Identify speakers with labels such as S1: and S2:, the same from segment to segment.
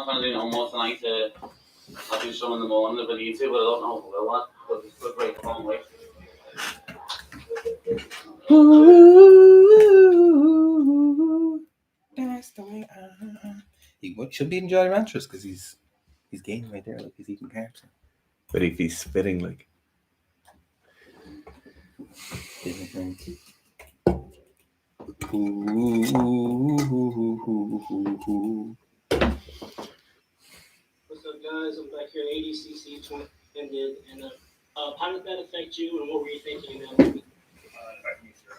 S1: trying to do almost tonight to I'll do some in the morning if I need to, but I don't know if I will. Because it's a great long way.
S2: That's the way he should be enjoying mantras because he's gaining right there, like he's eating carbs. But if he's spitting, like.
S3: What's up, guys? I'm back here at ADCC ended, and how did that affect you, and what were you thinking in that moment?
S4: Affect me through.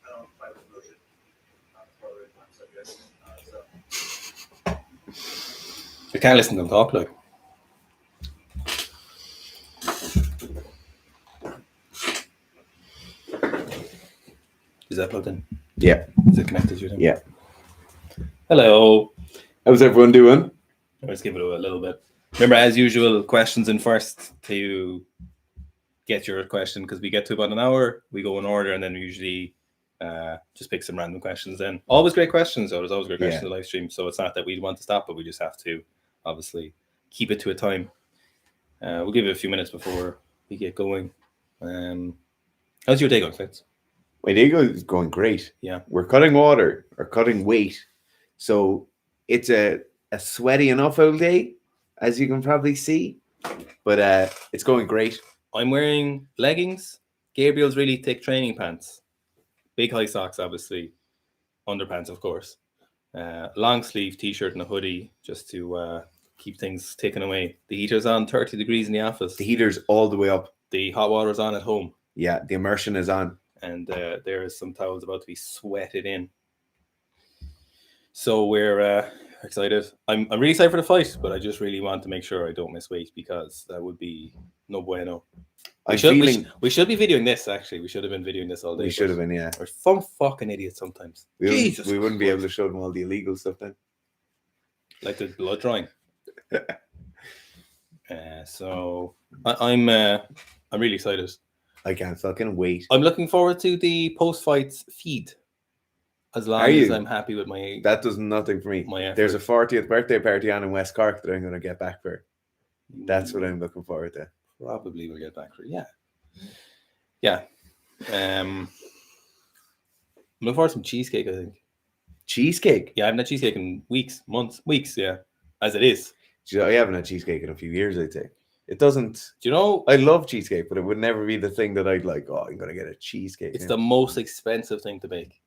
S4: I don't fight with emotion. Probably not subject.
S2: I can't listen to them talk, like. Is that plugged in?
S5: Yeah.
S2: Is it connected to them?
S5: Yeah.
S2: Hello.
S5: How's everyone doing?
S2: Let's give it a little bit. Remember, as usual, questions in first to get your question, because we get to about an hour, we go in order, and then we usually just pick some random questions in. Always great questions, though. There's always great questions in the live stream, so it's not that we want to stop, but we just have to, obviously, keep it to a time. We'll give it a few minutes before we get going. How's your day going, Fitz?
S5: My day is going great.
S2: Yeah.
S5: We're cutting water or cutting weight. So it's a sweaty enough all day, as you can probably see. But it's going great.
S2: I'm wearing leggings, Gabriel's really thick training pants, big high socks, obviously, underpants, of course, long sleeve t-shirt and a hoodie just to keep things taken away. The heater's on 30 degrees in the office.
S5: The heater's all the way up.
S2: The hot water's on at home.
S5: Yeah, the immersion is on.
S2: And there is some towels about to be sweated in. So we're excited. I'm really excited for the fight, but I just really want to make sure I don't miss weight because that would be no bueno. We should be videoing this, actually. We should have been videoing this all day.
S5: We should have been, yeah.
S2: We're some fucking idiots sometimes.
S5: We wouldn't be able to show them all the illegal stuff then.
S2: Like the blood drawing. So I'm really excited.
S5: I can't fucking wait.
S2: I'm looking forward to the post-fight feed. As long as I'm happy with my...
S5: That does nothing for me. There's a 40th birthday party on in West Cork that I'm going to get back for. That's what I'm looking forward to.
S2: Probably will get back for it. Yeah. I'm looking forward to some cheesecake, I think.
S5: Cheesecake?
S2: Yeah, I haven't had cheesecake in weeks, yeah. As it is.
S5: Do you know, I haven't had cheesecake in a few years, I'd say. It doesn't...
S2: Do you know...
S5: I love cheesecake, but it would never be the thing that I'd like, I'm going to get a cheesecake.
S2: It's the most expensive thing to make.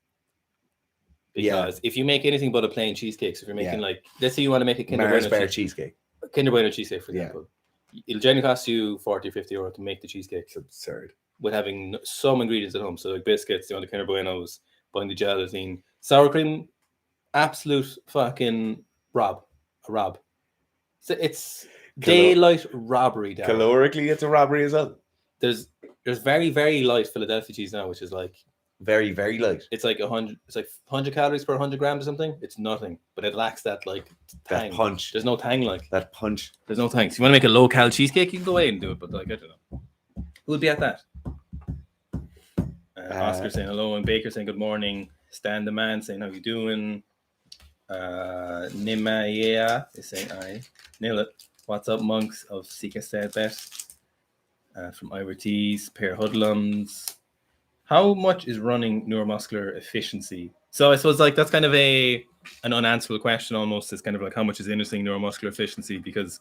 S2: Because if you make anything but a plain cheesecake, so if you're making like... Let's say you want to make a Kinder Bueno
S5: cheesecake.
S2: Kinder Bueno cheesecake, for example. It'll generally cost you 40 or 50 euro to make the cheesecake.
S5: It's absurd.
S2: With having some ingredients at home. So like biscuits, you want the Kinder Buenos, buying the gelatine, sour cream, absolute fucking a rob. So it's daylight robbery. Darren.
S5: Calorically, it's a robbery as well.
S2: There's very, very light Philadelphia cheese now, which is like
S5: very, very light.
S2: It's like 100. It's like 100 calories per 100 grams or something. It's nothing, but it lacks that like tang.
S5: That punch.
S2: There's no tang like
S5: that punch.
S2: There's no tang. So you want to make a low cal cheesecake, you can go away and do it. But like I don't know, who would be at that? Oscar saying hello and Baker saying good morning. Stan the man saying how you doing? Nimaya is saying aye. Nail it. What's up, monks of Sika said best. From Ivertees, pair hoodlums. How much is running neuromuscular efficiency? So I suppose like that's kind of an unanswerable question almost. It's kind of like how much is interesting neuromuscular efficiency because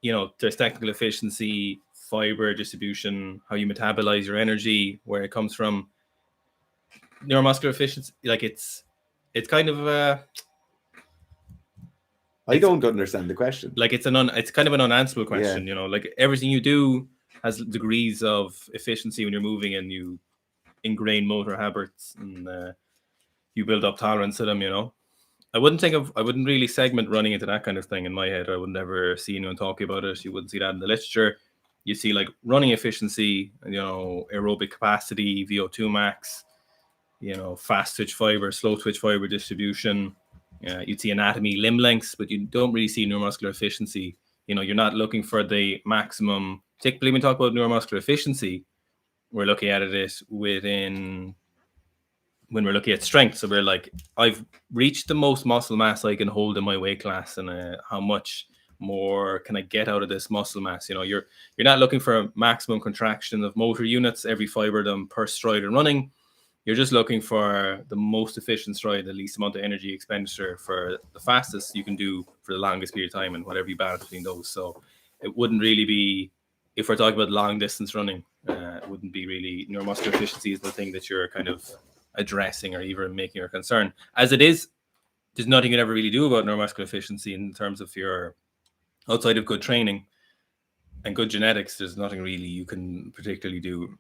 S2: there's technical efficiency, fiber distribution, how you metabolize your energy, where it comes from. Neuromuscular efficiency, like it's kind of
S5: I don't understand the question.
S2: Like it's kind of an unanswerable question, like everything you do has degrees of efficiency when you're moving and you ingrain motor habits and you build up tolerance to them, I wouldn't really segment running into that kind of thing in my head. I would never see anyone talking about it. You wouldn't see that in the literature. You see like running efficiency, aerobic capacity, VO2 max, fast twitch fiber, slow twitch fiber distribution. You'd see anatomy, limb lengths, but you don't really see neuromuscular efficiency. You're not looking for the maximum. Typically, when we talk about neuromuscular efficiency, we're looking at it within when we're looking at strength. So we're like, I've reached the most muscle mass I can hold in my weight class, and how much more can I get out of this muscle mass? You know, you're not looking for a maximum contraction of motor units, every fiber of them per stride and running. You're just looking for the most efficient stride, the least amount of energy expenditure for the fastest you can do for the longest period of time, and whatever you balance between those. So it wouldn't really be, if we're talking about long distance running, it wouldn't be really neuromuscular efficiency is the thing that you're kind of addressing or even making a concern. As it is, there's nothing you can ever really do about neuromuscular efficiency in terms of your, outside of good training and good genetics. There's nothing really you can particularly do.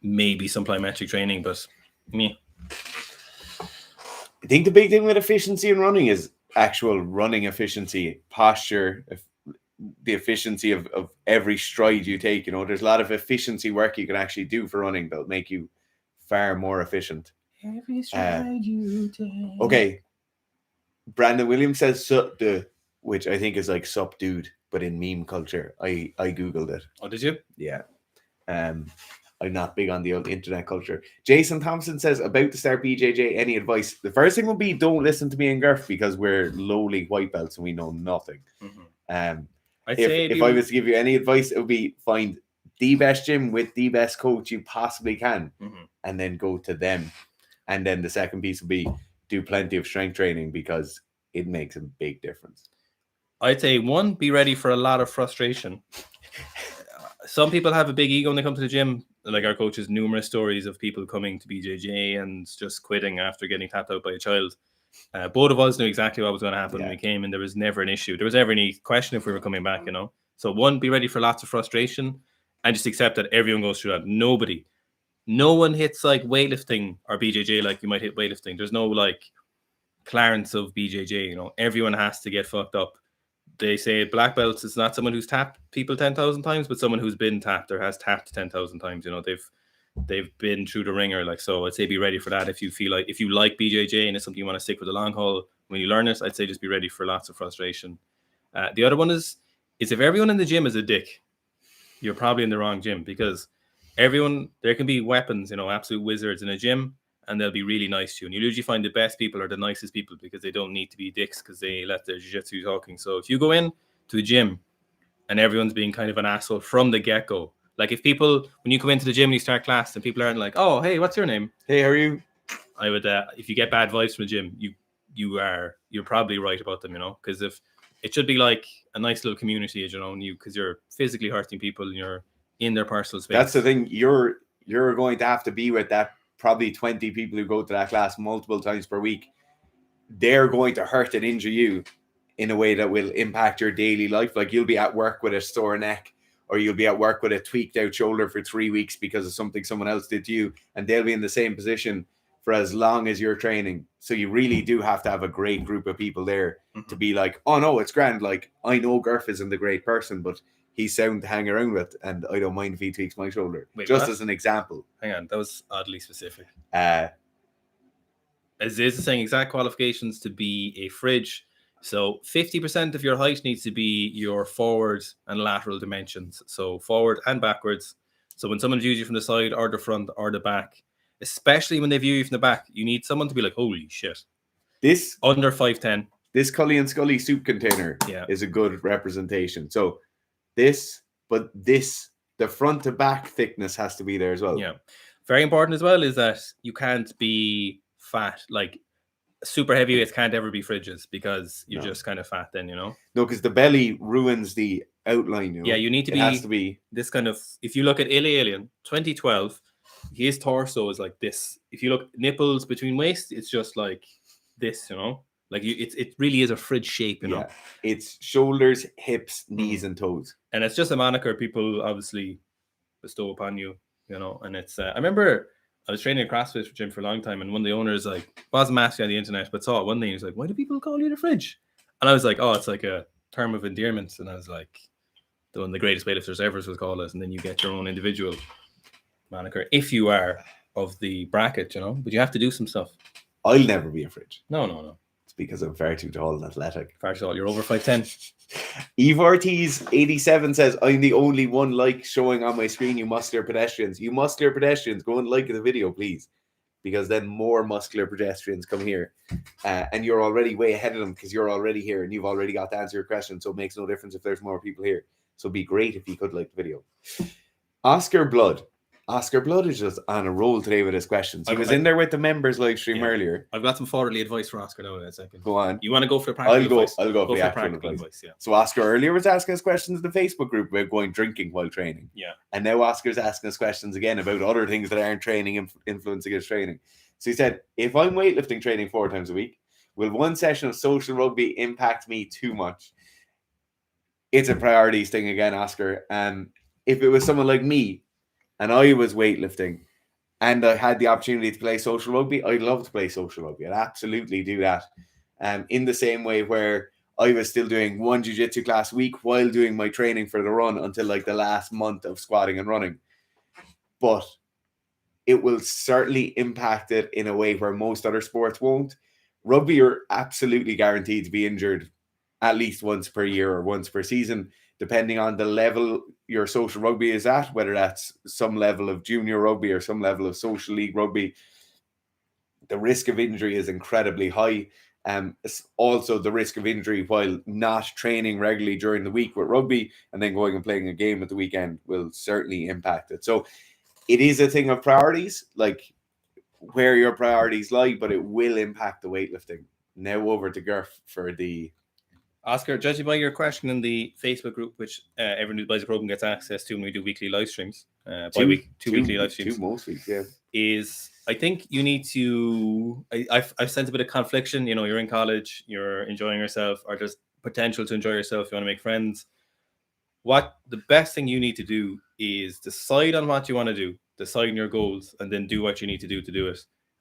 S2: Maybe some plyometric training, but me.
S5: I think the big thing with efficiency in running is actual running efficiency, posture, the efficiency of every stride you take. You know, there's a lot of efficiency work you can actually do for running that'll make you far more efficient.
S2: Every stride you take.
S5: Okay. Brandon Williams says the, which I think is like sup dude, but in meme culture. I Googled it.
S2: Oh, did you?
S5: Yeah. I'm not big on the old internet culture. Jason Thompson says, about to start BJJ, any advice? The first thing would be, don't listen to me and Garth, because we're lowly white belts and we know nothing. If I was to give you any advice, it would be find the best gym with the best coach you possibly can, and then go to them. And then the second piece would be do plenty of strength training, because it makes a big difference.
S2: I'd say, one, be ready for a lot of frustration. Some people have a big ego when they come to the gym. Like our coach has numerous stories of people coming to BJJ and just quitting after getting tapped out by a child. Both of us knew exactly what was going to happen when we came, and there was never an issue. There was never any question if we were coming back, you know. So one, be ready for lots of frustration and just accept that everyone goes through that. No one hits like weightlifting or BJJ like you might hit weightlifting. There's no like Clarence of BJJ, you know. Everyone has to get fucked up. They say black belts is not someone who's tapped people 10,000 times, but someone who's been tapped or has tapped 10,000 times. You know, they've been through the ringer. Like, so I'd say be ready for that. If you feel like, if you like BJJ and it's something you want to stick with the long haul when you learn it, I'd say just be ready for lots of frustration. The other one is if everyone in the gym is a dick, you're probably in the wrong gym, because everyone, there can be weapons, you know, absolute wizards in a gym, and they'll be really nice to you. And you usually find the best people are the nicest people, because they don't need to be dicks, because they let their jiu-jitsu talking. So if you go in to a gym and everyone's being kind of an asshole from the get-go, like if people, when you come into the gym and you start class and people aren't like, oh, hey, what's your name?
S5: Hey, how are you?
S2: I would, if you get bad vibes from the gym, you're probably right about them, you know, because if it should be like a nice little community, you know, because you're physically hurting people and you're in their personal space.
S5: That's the thing. You're going to have to be with that probably 20 people who go to that class multiple times per week. They're going to hurt and injure you in a way that will impact your daily life. Like, you'll be at work with a sore neck, or you'll be at work with a tweaked out shoulder for 3 weeks because of something someone else did to you, and they'll be in the same position for as long as you're training. So you really do have to have a great group of people there to be like, oh no, it's grand. Like, I know Garth isn't a great person, but he's sound to hang around with, and I don't mind if he tweaks my shoulder.
S2: Wait,
S5: just
S2: what?
S5: as an example.
S2: Hang on, that was oddly specific.
S5: As
S2: is saying exact qualifications to be a fridge. So 50% of your height needs to be your forward and lateral dimensions. So forward and backwards. So when someone views you from the side or the front or the back, especially when they view you from the back, you need someone to be like, holy shit.
S5: This
S2: under 5'10".
S5: This Cully and Scully soup container is a good representation. So the front to back thickness has to be there as well.
S2: Yeah. Very important as well is that you can't be fat. Like, super heavyweights can't ever be fridges, because you're just kind of fat then, you know?
S5: No, because the belly ruins the outline. You know?
S2: Yeah, you need to
S5: has to be
S2: this kind of, if you look at Alien 2012, his torso is like this. If you look nipples between waist, it's just like this, you know? Like, it really is a fridge shape, you know?
S5: Yeah, it's shoulders, hips, knees, and toes.
S2: And it's just a moniker people obviously bestow upon you, you know? And it's, I remember I was training a CrossFit gym for a long time, and one of the owners, like, wasn't asking on the internet, but saw it one day. He was like, why do people call you the fridge? And I was like, oh, it's like a term of endearment. And I was like, the one of the greatest weightlifters ever was called it. And then you get your own individual moniker if you are of the bracket, you know? But you have to do some stuff.
S5: I'll never be a fridge.
S2: No.
S5: It's because I'm far too tall and athletic.
S2: Far too tall. You're over 5'10".
S5: Eve Ortiz 87 says, I'm the only one like showing on my screen, you muscular pedestrians. You muscular pedestrians, go and like the video, please. because then more muscular pedestrians come here. And you're already way ahead of them because you're already here and you've already got to answer your question. So it makes no difference if there's more people here. So it'd be great if you could like the video. Oscar Blood is just on a roll today with his questions. He was in there with the members live stream earlier.
S2: I've got some fatherly advice for Oscar now in a second.
S5: Go on.
S2: You want to go for the practical advice?
S5: I'll go for the actual advice.
S2: Yeah.
S5: So Oscar earlier was asking us questions in the Facebook group about going drinking while training.
S2: Yeah.
S5: And now Oscar's asking us questions again about other things that aren't training, influencing his training. So he said, if I'm weightlifting training 4 times a week, will one session of social rugby impact me too much? It's a priorities thing again, Oscar. If it was someone like me and I was weightlifting and I had the opportunity to play social rugby, I'd love to play social rugby. I'd absolutely do that. In the same way where I was still doing one jiu-jitsu class a week while doing my training for the run until like the last month of squatting and running. But it will certainly impact it in a way where most other sports won't. Rugby, you're absolutely guaranteed to be injured at least once per year or once per season, depending on the level your social rugby is at, whether that's some level of junior rugby or some level of social league rugby. The risk of injury is incredibly high. Also, the risk of injury while not training regularly during the week with rugby and then going and playing a game at the weekend will certainly impact it. So it is a thing of priorities, like where your priorities lie, but it will impact the weightlifting. Now over to Gerf for the...
S2: Oscar, judging by your question in the Facebook group, which everyone who buys the program gets access to when we do weekly live streams, two weekly live streams.
S5: 2 most weeks, yeah.
S2: Is I think you need to. I've sensed a bit of confliction. You know, you're in college, you're enjoying yourself, or there's potential to enjoy yourself. You want to make friends. What the best thing you need to do is decide on what you want to do, decide on your goals, and then do what you need to do it,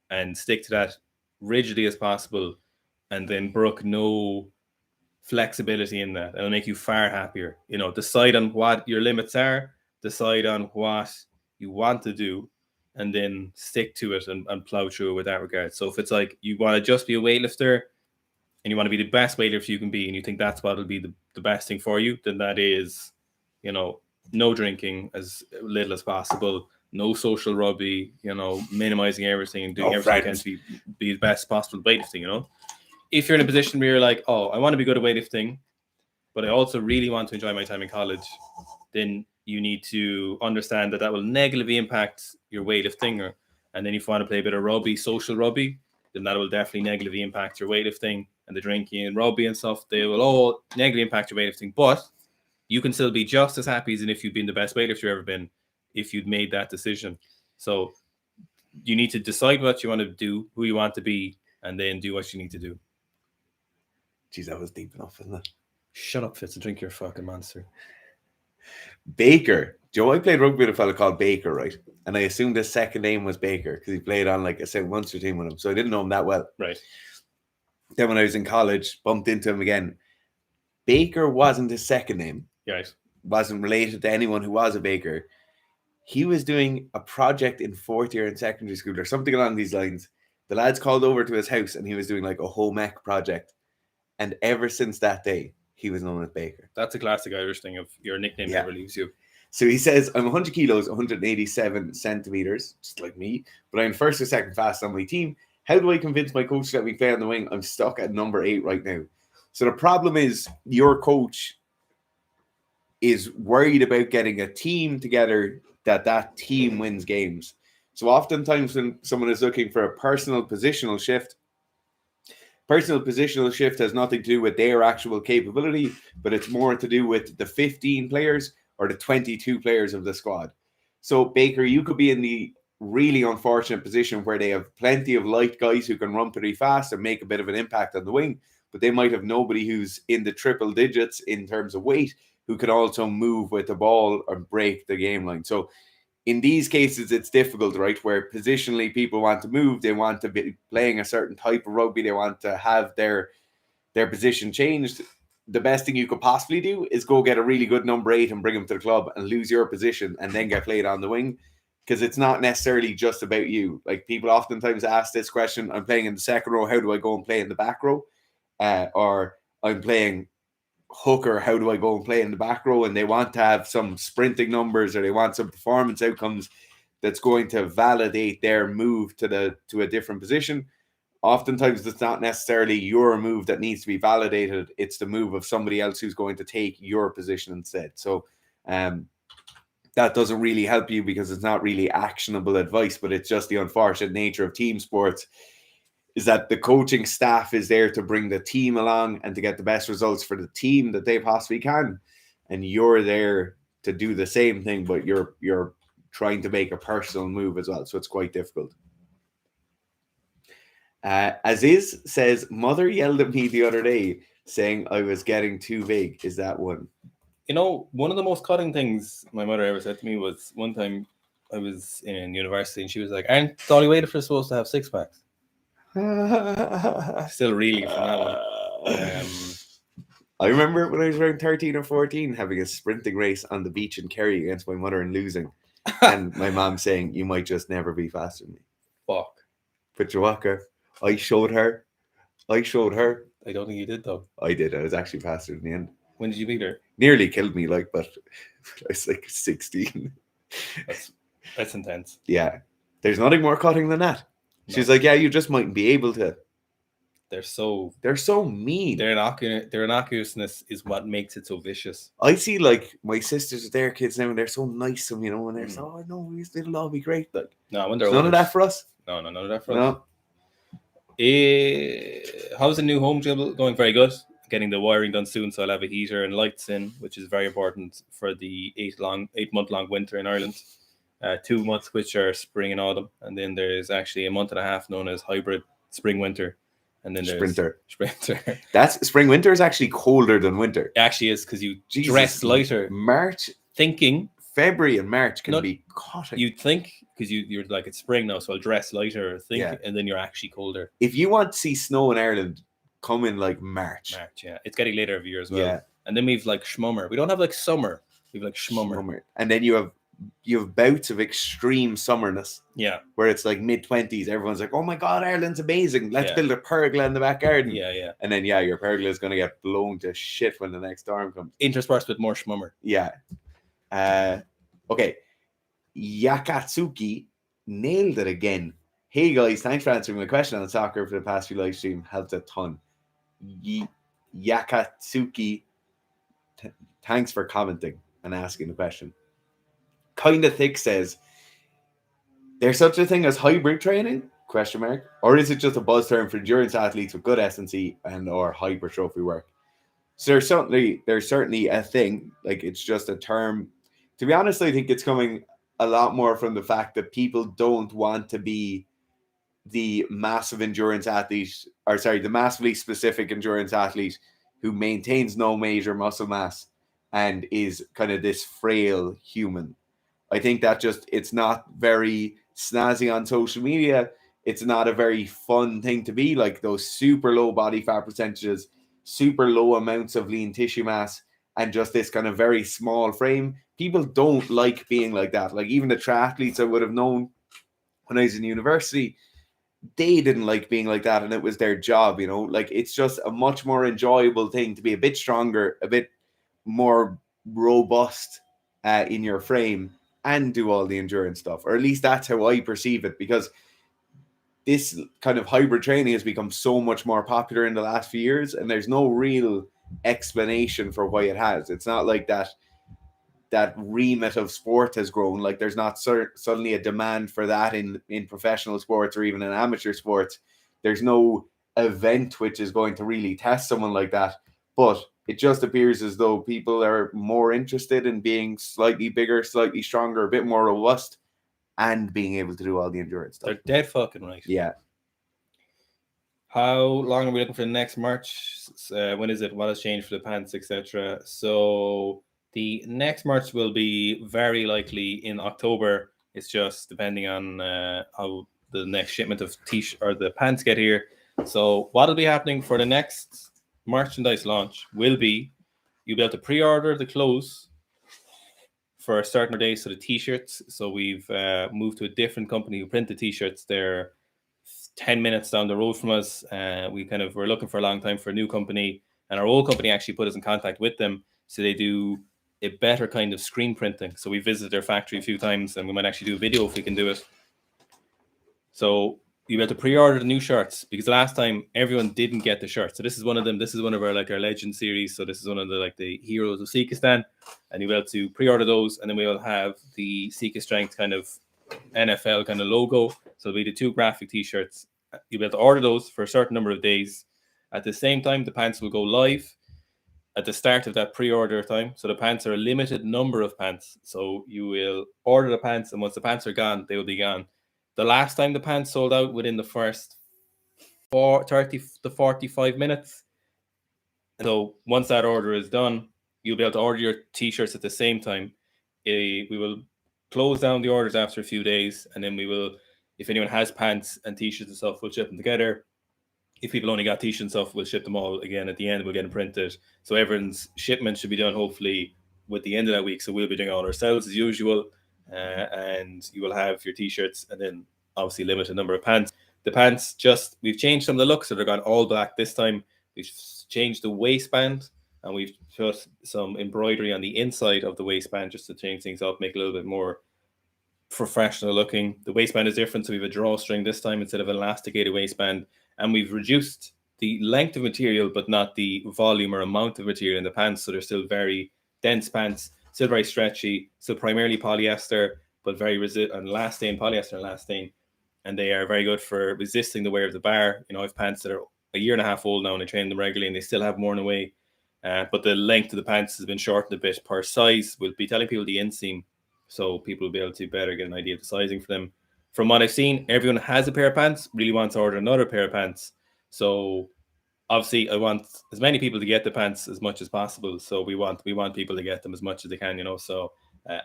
S2: and stick to that rigidly as possible, and then brook no flexibility in that. It'll make you far happier. You know, decide on what your limits are, decide on what you want to do, and then stick to it and plow through it with that regard. So if it's like you want to just be a weightlifter and you want to be the best weightlifter you can be, and you think that's what will be the best thing for you, then that is, you know, no drinking as little as possible, no social rugby, you know, minimizing everything and doing everything you can to be the best possible weightlifting, you know. If you're in a position where you're like, oh, I want to be good at weightlifting, but I also really want to enjoy my time in college, then you need to understand that will negatively impact your weightlifting. And then if you want to play a bit of rugby, social rugby, then that will definitely negatively impact your weightlifting, and the drinking and rugby and stuff. They will all negatively impact your weightlifting, but you can still be just as happy as if you've been the best weightlifter you've ever been if you'd made that decision. So you need to decide what you want to do, who you want to be, and then do what you need to do.
S5: Jeez, that was deep enough, isn't it?
S2: Shut up, Fitz, and drink your fucking monster.
S5: Baker. Joe, I played rugby with a fella called Baker, right? And I assumed his second name was Baker because he played on like a St. Munster team with him. So I didn't know him that well.
S2: Right.
S5: Then when I was in college, bumped into him again. Baker wasn't his second name.
S2: Right.
S5: Wasn't related to anyone who was a Baker. He was doing a project in 4th year in secondary school or something along these lines. The lads called over to his house and he was doing like a home ec project. And ever since that day, he was known as Baker.
S2: That's a classic Irish thing of your nickname never leaves you.
S5: So he says, I'm 100 kilos, 187 centimeters, just like me, but I'm first or second fast on my team. How do I convince my coach that we play on the wing? I'm stuck at number 8 right now. So the problem is your coach is worried about getting a team together that team wins games. So oftentimes when someone is looking for a personal positional shift has nothing to do with their actual capability, but it's more to do with the 15 players or the 22 players of the squad. So Baker, you could be in the really unfortunate position where they have plenty of light guys who can run pretty fast and make a bit of an impact on the wing, but they might have nobody who's in the triple digits in terms of weight who can also move with the ball or break the game line. So in these cases, it's difficult, right? Where positionally people want to move, they want to be playing a certain type of rugby, they want to have their position changed. The best thing you could possibly do is go get a really good number 8 and bring him to the club and lose your position and then get played on the wing, because it's not necessarily just about you. Like people oftentimes ask this question, I'm playing in the second row, how do I go and play in the back row? Or I'm playing hooker, how do I go and play in the back row? And they want to have some sprinting numbers or they want some performance outcomes. that's going to validate their move to a different position. Oftentimes, it's not necessarily your move that needs to be validated. It's the move of somebody else who's going to take your position instead. So that doesn't really help you because it's not really actionable advice, but it's just the unfortunate nature of team sports is that the coaching staff is there to bring the team along and to get the best results for the team that they possibly can. And you're there to do the same thing, but you're trying to make a personal move as well. So it's quite difficult. Aziz says, mother yelled at me the other day saying I was getting too big. Is that one?
S2: You know, one of the most cutting things my mother ever said to me was one time I was in university and she was like, aren't all you weightlifters supposed to have six packs? Still reeling from that one.
S5: I remember when I was around 13 or 14 having a sprinting race on the beach in Kerry against my mother and losing. And my mom saying, you might just never be faster than me.
S2: Fuck.
S5: But Walker, I showed her.
S2: I don't think you did, though.
S5: I did. I was actually faster in the end.
S2: When did you beat her?
S5: Nearly killed me, like, but I was like 16.
S2: That's intense.
S5: Yeah. There's nothing more cutting than that.
S2: No.
S5: She's like, yeah, you just mightn't be able to.
S2: They're so
S5: mean.
S2: Their innocuousness is what makes it so vicious.
S5: I see, like, my sisters with their kids now, and they're so nice to them, you know, and they're so, oh, no, it'll all be great. Like,
S2: No, when they're
S5: none
S2: older.
S5: of that for us.
S2: No, none of that for us.
S5: No.
S2: How's the new home gym going? Very good. Getting the wiring done soon, so I'll have a heater and lights in, which is very important for the 8-month-long winter in Ireland. 2 months, which are spring and autumn, and then there's actually a month and a half known as hybrid spring-winter, and then there's sprinter.
S5: That's spring-winter is actually colder than winter.
S2: It actually is because you
S5: Jesus,
S2: dress lighter.
S5: March, February, and March can be cutting.
S2: You'd think because you're like it's spring now, so I'll dress lighter. And then you're actually colder.
S5: If you want to see snow in Ireland, come in like March.
S2: Yeah, it's getting later every year as well.
S5: Yeah,
S2: and then we've like schmummer. We don't have like summer. We've like schmummer.
S5: And then you have bouts of extreme summerness.
S2: Yeah,
S5: where it's like mid-20s. Everyone's like, "Oh my god, Ireland's amazing! Let's build a pergola in the back garden."
S2: Yeah.
S5: And then your pergola is going to get blown to shit when the next storm comes.
S2: Interspersed with more schmummer.
S5: Yeah. Okay. Yakatsuki nailed it again. Hey guys, thanks for answering my question on soccer for the past few live stream. Helped a ton. Yakatsuki, thanks for commenting and asking the question. Kinda Thick says, there's such a thing as hybrid training? ? Or is it just a buzz term for endurance athletes with good S&C and or hypertrophy work? So there's certainly a thing. Like, it's just a term. To be honest, I think it's coming a lot more from the fact that people don't want to be the massive endurance athlete, the massively specific endurance athlete who maintains no major muscle mass and is kind of this frail human. I think that it's not very snazzy on social media. It's not a very fun thing to be, like those super low body fat percentages, super low amounts of lean tissue mass, and just this kind of very small frame. People don't like being like that. Like, even the triathletes I would have known when I was in university, they didn't like being like that, and it was their job, you know. Like, it's just a much more enjoyable thing to be a bit stronger, a bit more robust in your frame, and do all the endurance stuff. Or at least that's how I perceive it, because this kind of hybrid training has become so much more popular in the last few years, and there's no real explanation for why it has. It's not like that remit of sport has grown. Like, there's not suddenly a demand for that in professional sports or even in amateur sports. There's no event which is going to really test someone like that. But it just appears as though people are more interested in being slightly bigger, slightly stronger, a bit more robust, and being able to do all the endurance stuff.
S2: They're dead fucking right.
S5: Yeah.
S2: How long are we looking for the next March? When is it? What has changed for the pants, etc.? So the next March will be very likely in October. It's just depending on how the next shipment of or the pants get here. So what will be happening for the next merchandise launch will be you'll be able to pre-order the clothes for a certain day. So the t-shirts. So we've moved to a different company who print the t-shirts. They're 10 minutes down the road from us. We're looking for a long time for a new company, and our old company actually put us in contact with them. So they do a better kind of screen printing. So we visited their factory a few times, and we might actually do a video if we can do it. So you have to pre-order the new shirts, because last time everyone didn't get the shirt. So this is one of them. This is one of our our legend series. So this is one of the heroes of Sika Stan, and you have to pre-order those, and then we will have the Sika Strength kind of NFL kind of logo. So it'll be the 2 graphic t-shirts. You'll be able to order those for a certain number of days. At the same time, the pants will go live at the start of that pre-order time. So the pants are a limited number of pants. So you will order the pants, and once the pants are gone, they will be gone. The last time the pants sold out within the first 30 to 45 minutes. So once that order is done, you'll be able to order your t-shirts at the same time. We will close down the orders after a few days, and then we will, if anyone has pants and t-shirts and stuff, we'll ship them together. If people only got t-shirts and stuff, we'll ship them all again at the end. We'll get them printed. So everyone's shipment should be done hopefully with the end of that week. So we'll be doing all ourselves as usual. And you will have your t-shirts, and then obviously limited number of pants. The pants, we've changed some of the looks, so they're gone all black this time. We've changed the waistband, and we've put some embroidery on the inside of the waistband just to change things up, make it a little bit more professional looking. The waistband is different, so we have a drawstring this time instead of an elasticated waistband, and we've reduced the length of material but not the volume or amount of material in the pants, so they're still very dense pants, still very stretchy, still primarily polyester, but very polyester and last stain, and they are very good for resisting the wear of the bar. I have pants that are a year and a half old now, and I train them regularly, and they still have worn away. But the length of the pants has been shortened a bit per size. We'll be telling people the inseam, so people will be able to better get an idea of the sizing for them. From what I've seen, everyone has a pair of pants, really wants to order another pair of pants. So obviously I want as many people to get the pants as much as possible. So we want people to get them as much as they can, So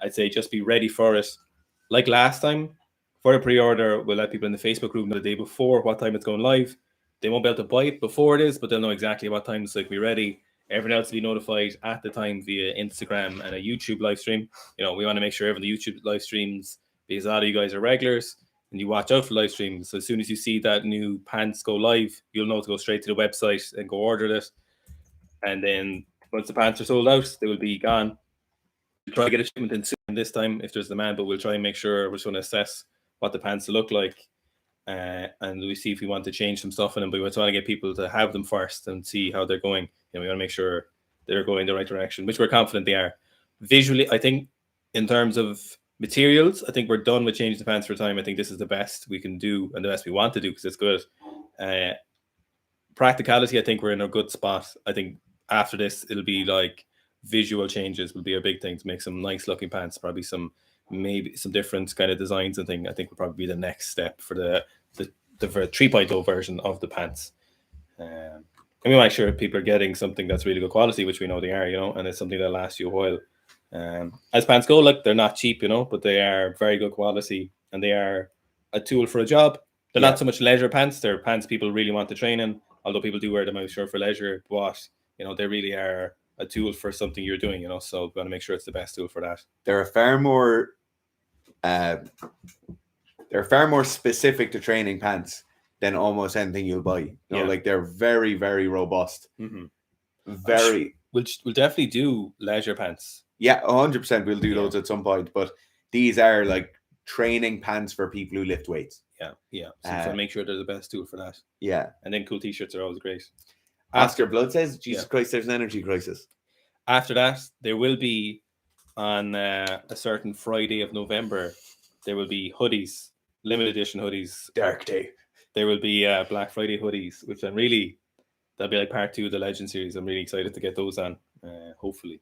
S2: I'd say just be ready for it. Like last time, for the pre-order, we'll let people in the Facebook group know the day before what time it's going live. They won't be able to buy it before it is, but they'll know exactly what time so they can be ready. Everyone else will be notified at the time via Instagram and a YouTube live stream. We want to make sure everyone the YouTube live streams, because a lot of you guys are regulars and you watch out for live streams. So as soon as you see that new pants go live, you'll know to go straight to the website and go order it. And then once the pants are sold out, they will be gone. We'll try to get a shipment in soon this time if there's demand, but we'll try and make sure we're just going to assess what the pants look like. And we see if we want to change some stuff in them, but we want to get people to have them first and see how they're going. We want to make sure they're going the right direction, which we're confident they are. Visually, I think in terms of materials, I think we're done with changing the pants for time. I think this is the best we can do and the best we want to do because it's good. Practicality, I think we're in a good spot. I think after this, it'll be like visual changes will be a big thing to make some nice looking pants, probably maybe some different kind of designs and thing. I think will probably be the next step for the 3.0 version of the pants. And we make sure people are getting something that's really good quality, which we know they are, and it's something that lasts you a while. As pants go, they're not cheap, but they are very good quality and they are a tool for a job. They're not so much leisure pants. They're pants people really want to train in, although people do wear them, I'm sure, for leisure. But, they really are a tool for something you're doing, so we want to make sure it's the best tool for that.
S5: They're far more specific to training pants than almost anything you'll buy. They're very, very robust.
S2: Mm-hmm.
S5: We'll
S2: definitely do leisure pants.
S5: Yeah, 100%. We'll do those at some point, but these are like training pants for people who lift weights.
S2: Yeah. So make sure they're the best tool for that.
S5: Yeah.
S2: And then cool t-shirts are always great.
S5: Oscar Blood says, Jesus Christ, there's an energy crisis.
S2: After that, there will be on a certain Friday of November, there will be hoodies, limited edition hoodies.
S5: Dark day.
S2: There will be Black Friday hoodies, which that'll be like part 2 of the Legend series. I'm really excited to get those on, hopefully.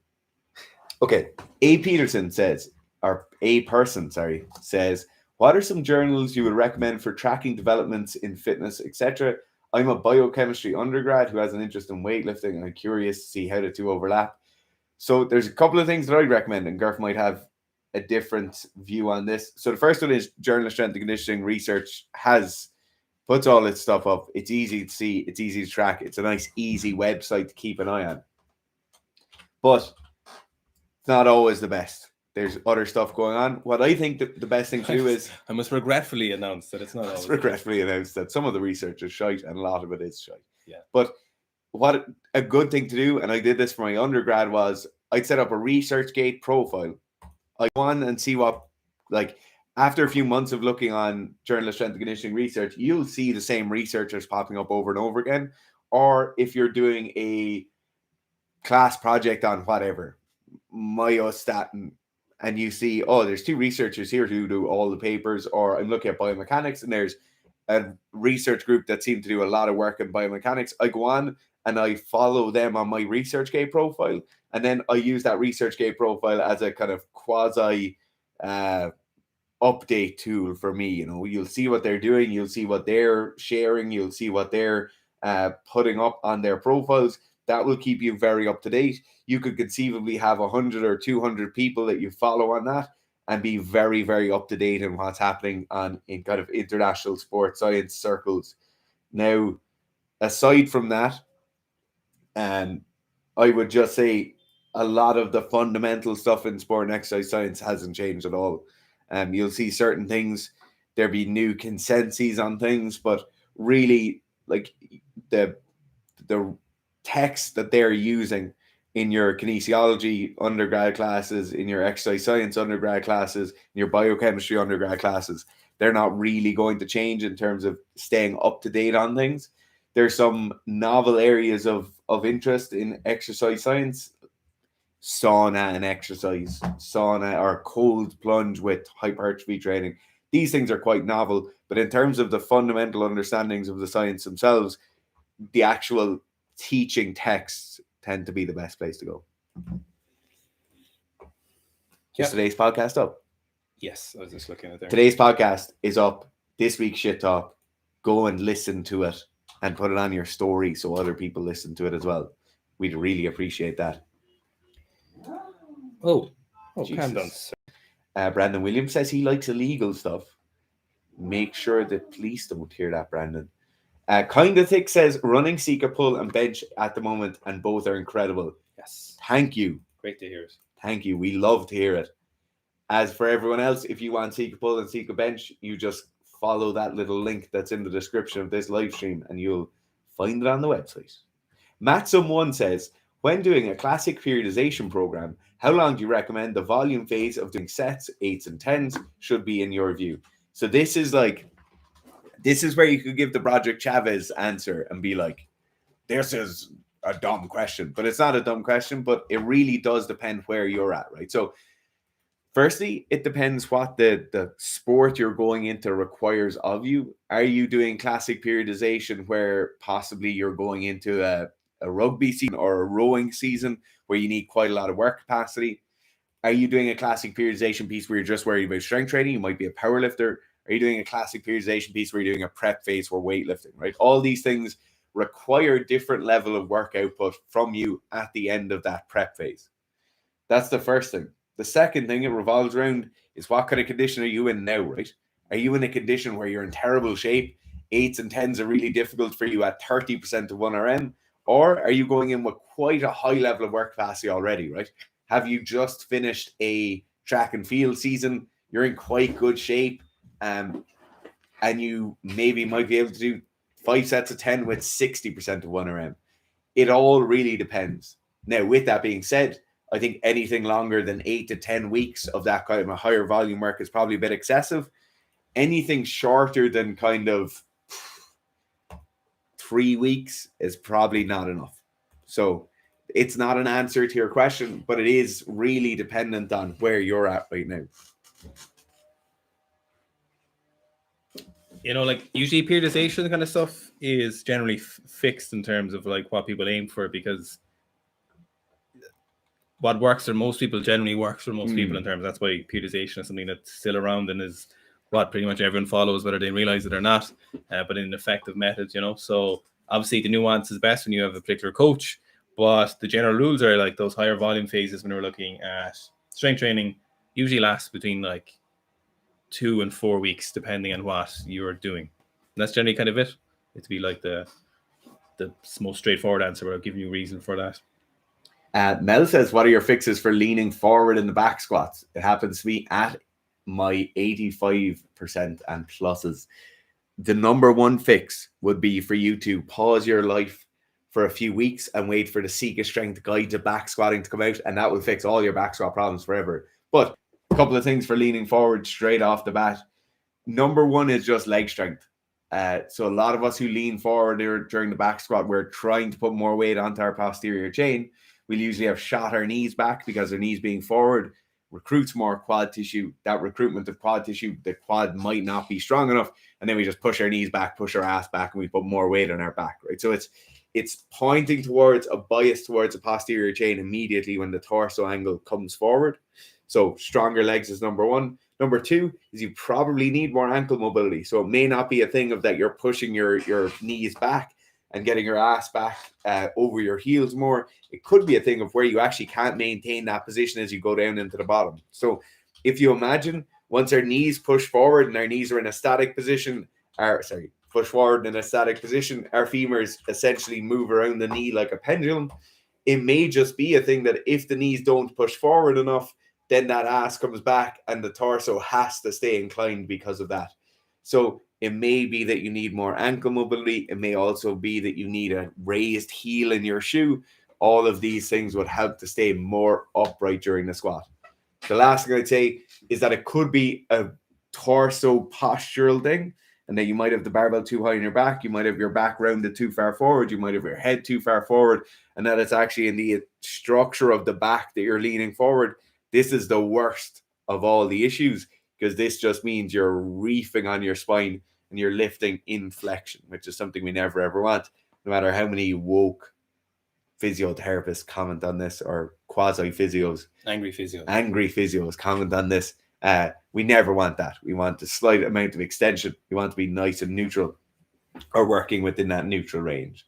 S5: Okay. A person says, what are some journals you would recommend for tracking developments in fitness, etc.? I'm a biochemistry undergrad who has an interest in weightlifting, and I'm curious to see how the two overlap. So there's a couple of things that I'd recommend, and Garth might have a different view on this. So the first one is Journal of Strength and Conditioning Research puts all its stuff up. It's easy to see. It's easy to track. It's a nice, easy website to keep an eye on. But it's not always the best. There's other stuff going on. What I think the best thing to do is...
S2: I must regretfully announce that it's not always...
S5: regretfully announce that some of the research is shite and a lot of it is shite.
S2: Yeah.
S5: But what a good thing to do, and I did this for my undergrad, was I'd set up a ResearchGate profile. I go on and see what, like, after a few months of looking on Journal of Strength and Conditioning research, you'll see the same researchers popping up over and over again. Or if you're doing a class project on whatever, myostatin, and you see, oh, there's 2 researchers here who do all the papers, or I'm looking at biomechanics and there's a research group that seem to do a lot of work in biomechanics. I go on and I follow them on my ResearchGate profile, and then I use that ResearchGate profile as a kind of quasi update tool for me. You know, you'll see what they're doing, you'll see what they're sharing, you'll see what they're putting up on their profiles. That will keep you very up to date. You could conceivably have 100 or 200 people that you follow on that and be very, very up to date in what's happening in kind of international sports science circles. Now, aside from that, I would just say a lot of the fundamental stuff in sport and exercise science hasn't changed at all. You'll see certain things, there'll be new consensus on things, but really, like, the text that they're using in your kinesiology undergrad classes, in your exercise science undergrad classes, in your biochemistry undergrad classes, they're not really going to change in terms of staying up to date on things. There's some novel areas of interest in exercise science, sauna and exercise, sauna or cold plunge with hypertrophy training. These things are quite novel, but in terms of the fundamental understandings of the science themselves, the actual teaching texts tend to be the best place to go. Is today's podcast up?
S2: Yes, I was just looking at there.
S5: Today's podcast is up. This week's Shit Talk. Go and listen to it and put it on your story so other people listen to it as well. We'd really appreciate that.
S2: Oh,
S5: Jesus.
S2: calm down.
S5: Brandon Williams says he likes illegal stuff. Make sure that police don't hear that, Brandon. Kinda Thick says running Sika pull and bench at the moment, and both are incredible.
S2: Yes.
S5: Thank you.
S2: Great to hear it.
S5: Thank you. We love to hear it. As for everyone else, if you want Sika pull and Sika bench, you just follow that little link that's in the description of this live stream and you'll find it on the website. Matsum1 says, when doing a classic periodization program, how long do you recommend the volume phase of doing sets, 8s and 10s should be in your view? So this is where you could give the Broderick Chavez answer and be like, this is a dumb question. But it's not a dumb question, but it really does depend where you're at, right? So firstly, it depends what the sport you're going into requires of you. Are you doing classic periodization where possibly you're going into a rugby season or a rowing season where you need quite a lot of work capacity? Are you doing a classic periodization piece where you're just worried about strength training? You might be a powerlifter. Are you doing a classic periodization piece where you're doing a prep phase for weightlifting, right? All these things require different level of work output from you at the end of that prep phase. That's the first thing. The second thing it revolves around is what kind of condition are you in now, right? Are you in a condition where you're in terrible shape? 8s and 10s are really difficult for you at 30% of 1RM? Or are you going in with quite a high level of work capacity already, right? Have you just finished a track and field season? You're in quite good shape, and you maybe might be able to do 5 sets of 10 with 60% of 1RM. It all really depends. Now, with that being said, I think anything longer than 8 to 10 weeks of that kind of a higher volume work is probably a bit excessive. Anything shorter than kind of 3 weeks is probably not enough. So it's not an answer to your question, but it is really dependent on where you're at right now.
S2: You know, like usually periodization kind of stuff is generally fixed in terms of like what people aim for, because what works for most people generally works for most people in terms of, that's why periodization is something that's still around and is what pretty much everyone follows, whether they realize it or not, but in an effective method, you know. So obviously the nuance is best when you have a particular coach, but the general rules are like those higher volume phases when we're looking at strength training usually lasts between like 2 and 4 weeks, depending on what you're doing. And that's generally kind of it. It'd be like the most straightforward answer, but I'll give you a reason for that.
S5: Mel says, what are your fixes for leaning forward in the back squats? It happens to be at my 85% and pluses. The number one fix would be for you to pause your life for a few weeks and wait for the Sika strength guide to back squatting to come out, and that will fix all your back squat problems forever. But a couple of things for leaning forward straight off the bat. Number one is just leg strength. So a lot of us who lean forward during the back squat, we're trying to put more weight onto our posterior chain. We'll usually have shot our knees back because our knees being forward recruits more quad tissue. That recruitment of quad tissue, the quad might not be strong enough, and then we just push our knees back, push our ass back, and we put more weight on our back, right? So it's pointing towards a bias towards the posterior chain immediately when the torso angle comes forward. So stronger legs is number one. Number two is you probably need more ankle mobility. So it may not be a thing of that you're pushing your knees back and getting your ass back over your heels more. It could be a thing of where you actually can't maintain that position as you go down into the bottom. So if you imagine once our knees push forward and our knees are in a static position, push forward in a static position, our femurs essentially move around the knee like a pendulum. It may just be a thing that if the knees don't push forward enough, then that ass comes back and the torso has to stay inclined because of that. So it may be that you need more ankle mobility. It may also be that you need a raised heel in your shoe. All of these things would help to stay more upright during the squat. The last thing I'd say is that it could be a torso postural thing, and that you might have the barbell too high on your back. You might have your back rounded too far forward. You might have your head too far forward, and that it's actually in the structure of the back that you're leaning forward. This is the worst of all the issues, because this just means you're reefing on your spine and you're lifting in flexion, which is something we never ever want. No matter how many woke physiotherapists comment on this, or quasi physios, angry physios comment on this, we never want that. We want a slight amount of extension. We want to be nice and neutral, or working within that neutral range.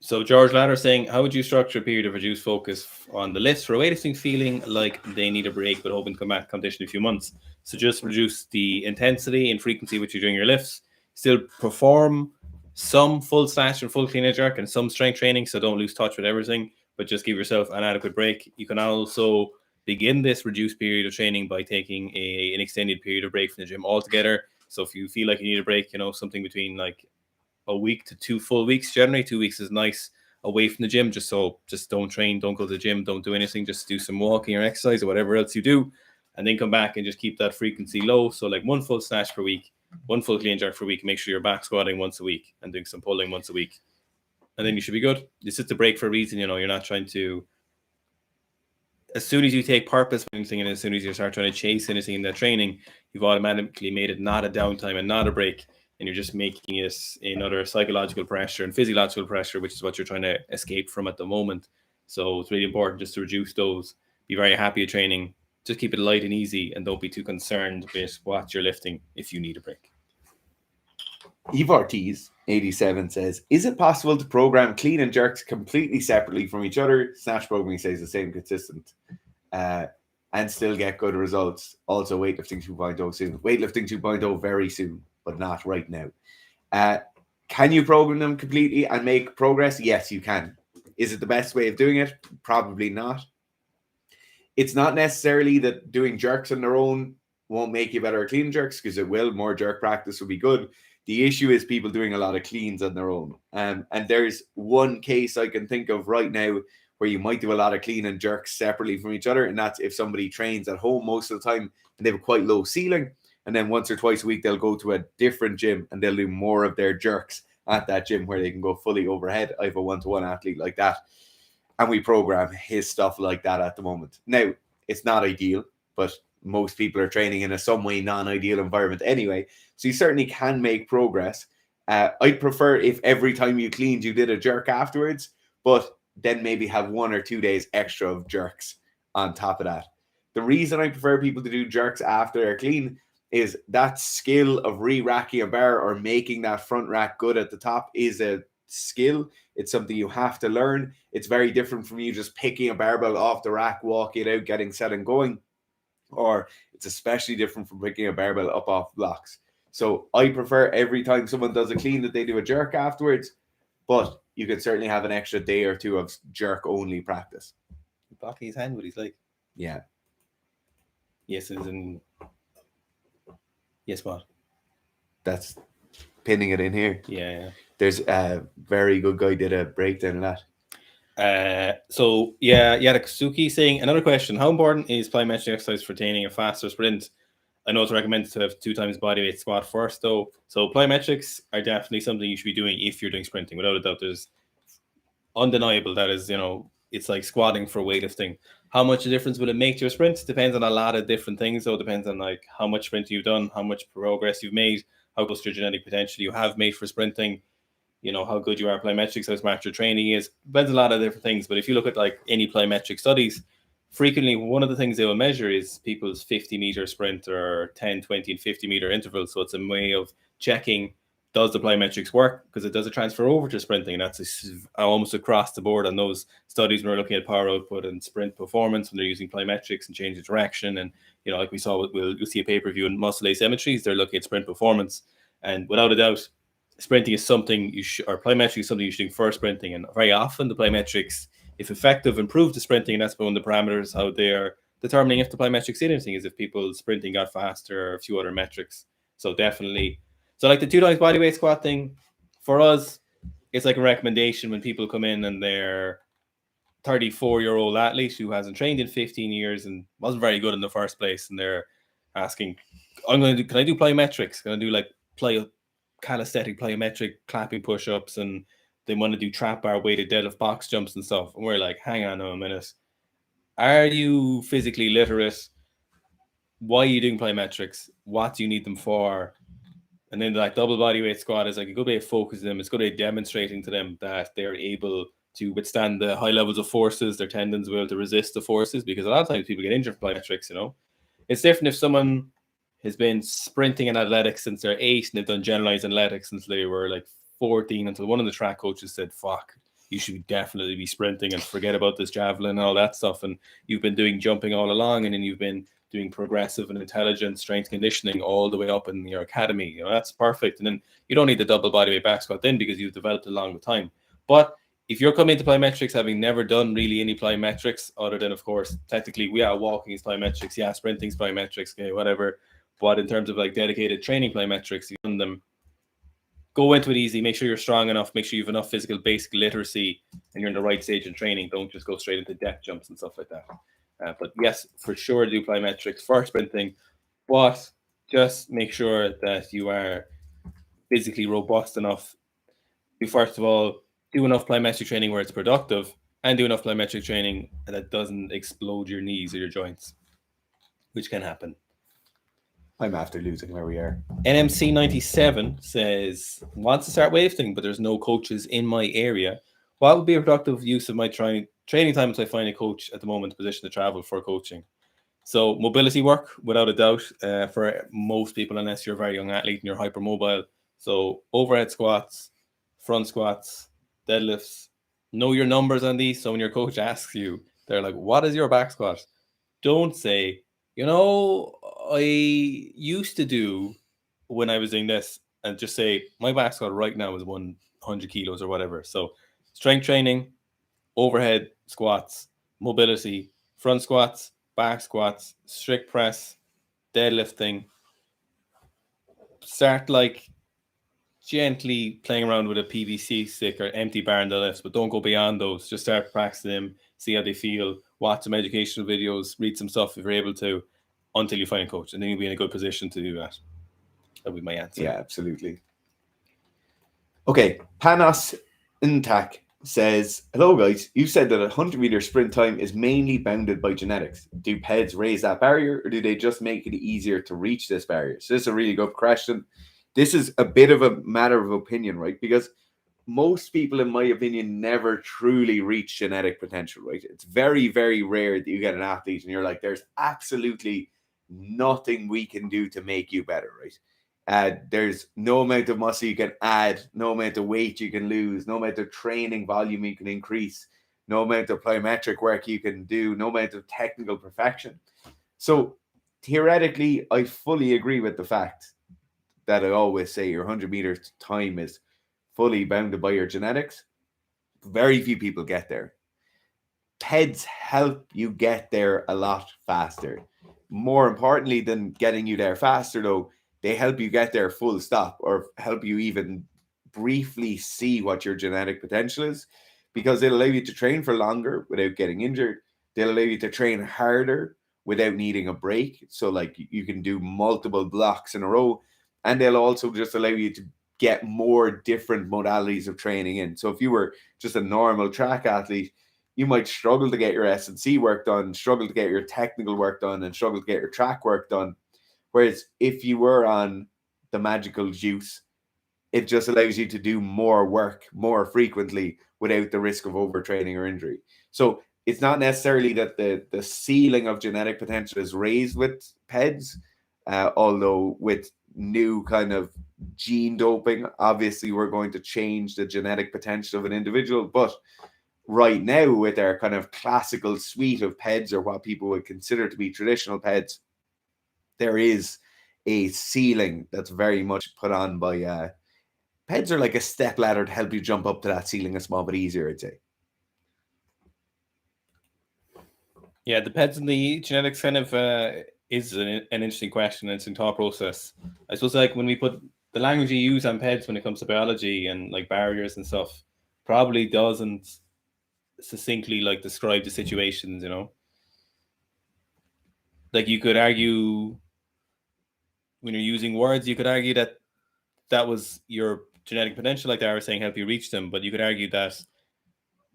S2: So George Ladder saying, how would you structure a period of reduced focus on the lifts for weightlifting, feeling like they need a break but hoping to come back competition in a few months? So just reduce the intensity and frequency which you're doing your lifts. Still perform some full snatch and full clean and jerk and some strength training, so don't lose touch with everything, but just give yourself an adequate break. You can also begin this reduced period of training by taking an extended period of break from the gym altogether. So if you feel like you need a break, something between like a week to 2 full weeks. Generally 2 weeks is nice away from the gym, just don't train, don't go to the gym, don't do anything, just do some walking or exercise or whatever else you do, and then come back and just keep that frequency low. So like 1 full snatch per week, 1 full clean jerk per week. Make sure you're back squatting once a week and doing some pulling once a week, and then you should be good. It's just a break for a reason. You're not trying to, as soon as you take purpose for anything and as soon as you start trying to chase anything in that training, you've automatically made it not a downtime and not a break. And you're just making it another psychological pressure and physiological pressure, which is what you're trying to escape from at the moment. So it's really important just to reduce those. Be very happy at training. Just keep it light and easy, and don't be too concerned with what you're lifting if you need a break.
S5: Evarts 87 says, is it possible to program clean and jerks completely separately from each other? Snatch programming stays the same, consistent, and still get good results. Also, weightlifting 2.0 soon. Weightlifting 2.0 very soon, but not right now. Can you program them completely and make progress? Yes, you can. Is it the best way of doing it? Probably not. It's not necessarily that doing jerks on their own won't make you better at clean jerks, because it will. More jerk practice will be good. The issue is people doing a lot of cleans on their own. And there's one case I can think of right now where you might do a lot of clean and jerks separately from each other. And that's if somebody trains at home most of the time and they have a quite low ceiling. And then once or twice a week, they'll go to a different gym and they'll do more of their jerks at that gym where they can go fully overhead. I have a one-to-one athlete like that, and we program his stuff like that at the moment. Now, it's not ideal, but most people are training in a some way non-ideal environment anyway. So you certainly can make progress. I'd prefer if every time you cleaned, you did a jerk afterwards, but then maybe have 1 or 2 days extra of jerks on top of that. The reason I prefer people to do jerks after they're clean is that skill of re-racking a bar or making that front rack good at the top is a skill. It's something you have to learn. It's very different from you just picking a barbell off the rack, walking it out, getting set and going. Or it's especially different from picking a barbell up off blocks. So I prefer every time someone does a clean that they do a jerk afterwards, but you can certainly have an extra day or 2 of jerk only practice.
S2: Blocking his hand, what he's like.
S5: Yeah.
S2: Yes, as in... Yes, what?
S5: That's pinning it in here.
S2: Yeah.
S5: There's a very good guy did a breakdown of that.
S2: Yadaksuki saying, another question: how important is plyometric exercise for attaining a faster sprint? I know it's recommended to have 2 times bodyweight squat first, though. So plyometrics are definitely something you should be doing if you're doing sprinting. Without a doubt, there's undeniable that is, it's like squatting for weightlifting. How much a difference will it make to your sprint? Depends on a lot of different things, though. Depends on like how much sprinting you've done, how much progress you've made, how close to your genetic potential you have made for sprinting. How good you are plyometrics, how smart your training is. Depends on a lot of different things. But if you look at like any plyometric studies, frequently one of the things they will measure is people's 50-meter sprint or 10, 20, and 50-meter intervals. So it's a way of checking, does the plyometrics work? Because it does a transfer over to sprinting. And that's almost across the board on those studies when we're looking at power output and sprint performance when they're using plyometrics and change of direction. And, like we saw, you'll see a pay-per-view in muscle asymmetries, they're looking at sprint performance. And without a doubt, sprinting is something or plyometrics is something you should do for sprinting. And very often the plyometrics, if effective, improve the sprinting. And that's one of the parameters how they are determining if the plyometrics did anything, is if people sprinting got faster or a few other metrics. So definitely. So like the 2 times bodyweight squat thing, for us, it's like a recommendation when people come in and they're 34-year-old athlete who hasn't trained in 15 years and wasn't very good in the first place. And they're asking, can I do plyometrics? Can I do like calisthenic plyometric clapping push-ups? And they want to do trap bar weighted deadlift box jumps and stuff. And we're like, hang on a minute. Are you physically literate? Why are you doing plyometrics? What do you need them for? And then like double bodyweight squat is like a good way of focusing them. It's a good way of demonstrating to them that they're able to withstand the high levels of forces. Their tendons will be able to resist the forces, because a lot of times people get injured from plyometrics, It's different if someone has been sprinting in athletics since they're 8 and they've done generalized athletics since they were like 14, until one of the track coaches said, fuck, you should definitely be sprinting and forget about this javelin and all that stuff. And you've been doing jumping all along, and then you've been doing progressive and intelligent strength conditioning all the way up in your academy. That's perfect. And then you don't need the double bodyweight back squat then, because you've developed along the time. But if you're coming into plyometrics having never done really any plyometrics, other than, of course, technically walking is plyometrics, sprinting is plyometrics, okay, whatever. But in terms of like dedicated training plyometrics, you've done them. Go into it easy. Make sure you're strong enough. Make sure you have enough physical basic literacy, and you're in the right stage in training. Don't just go straight into depth jumps and stuff like that. But yes, for sure, do plyometrics for sprinting, but just make sure that you are physically robust enough to, first of all, do enough plyometric training where it's productive, and do enough plyometric training that doesn't explode your knees or your joints, which can happen.
S5: I'm after losing where we are.
S2: NMC97 says, wants to start weightlifting, but there's no coaches in my area. What would be a productive use of my training time until I find a coach at the moment position to travel for coaching? So mobility work, without a doubt, for most people, unless you're a very young athlete and you're hypermobile. So overhead squats, front squats, deadlifts. Know your numbers on these. So when your coach asks you, they're like, what is your back squat? Don't say, I used to do when I was doing this, and just say, my back squat right now is 100 kilos or whatever. So strength training, overhead squats, mobility, front squats, back squats, strict press, deadlifting. Start like gently playing around with a PVC stick or empty bar in the lifts, but don't go beyond those. Just start practicing them, see how they feel, watch some educational videos, read some stuff if you're able to, until you find a coach, and then you'll be in a good position to do that. That'll be my answer.
S5: Yeah, absolutely. Okay, Panos Intac says, hello guys, you said that a 100-meter sprint time is mainly bounded by genetics. Do PEDs raise that barrier, or do they just make it easier to reach this barrier? So this is a really good question. This is a bit of a matter of opinion, right? Because most people, in my opinion, never truly reach genetic potential, right? It's very, very rare that you get an athlete and you're like, there's absolutely nothing we can do to make you better, right? There's no amount of muscle you can add, no amount of weight you can lose, no amount of training volume you can increase, no amount of plyometric work you can do, no amount of technical perfection. So theoretically, I fully agree with the fact that I always say your 100 meters time is fully bounded by your genetics. Very few people get there. PEDs help you get there a lot faster. More importantly than getting you there faster, though, they help you get there full stop, or help you even briefly see what your genetic potential is, because it'll allow you to train for longer without getting injured. They'll allow you to train harder without needing a break. So like you can do multiple blocks in a row, and they'll also just allow you to get more different modalities of training in. So if you were just a normal track athlete, you might struggle to get your S&C work done, struggle to get your technical work done, and struggle to get your track work done. Whereas if you were on the magical juice, it just allows you to do more work more frequently without the risk of overtraining or injury. So it's not necessarily that the ceiling of genetic potential is raised with PEDs, although with new kind of gene doping, obviously we're going to change the genetic potential of an individual. But right now, with our kind of classical suite of PEDs, or what people would consider to be traditional PEDs, there is a ceiling that's very much put on by PEDs are like a step ladder to help you jump up to that ceiling a small bit easier, I'd say.
S2: Yeah, the PEDs and the genetics kind of is an interesting question. It's in thought process. I suppose like when we put the language you use on PEDs when it comes to biology and like barriers and stuff, probably doesn't succinctly like describe the situations, you know. Like you could argue when you're using words, you could argue that that was your genetic potential, like they were saying, help you reach them. But you could argue that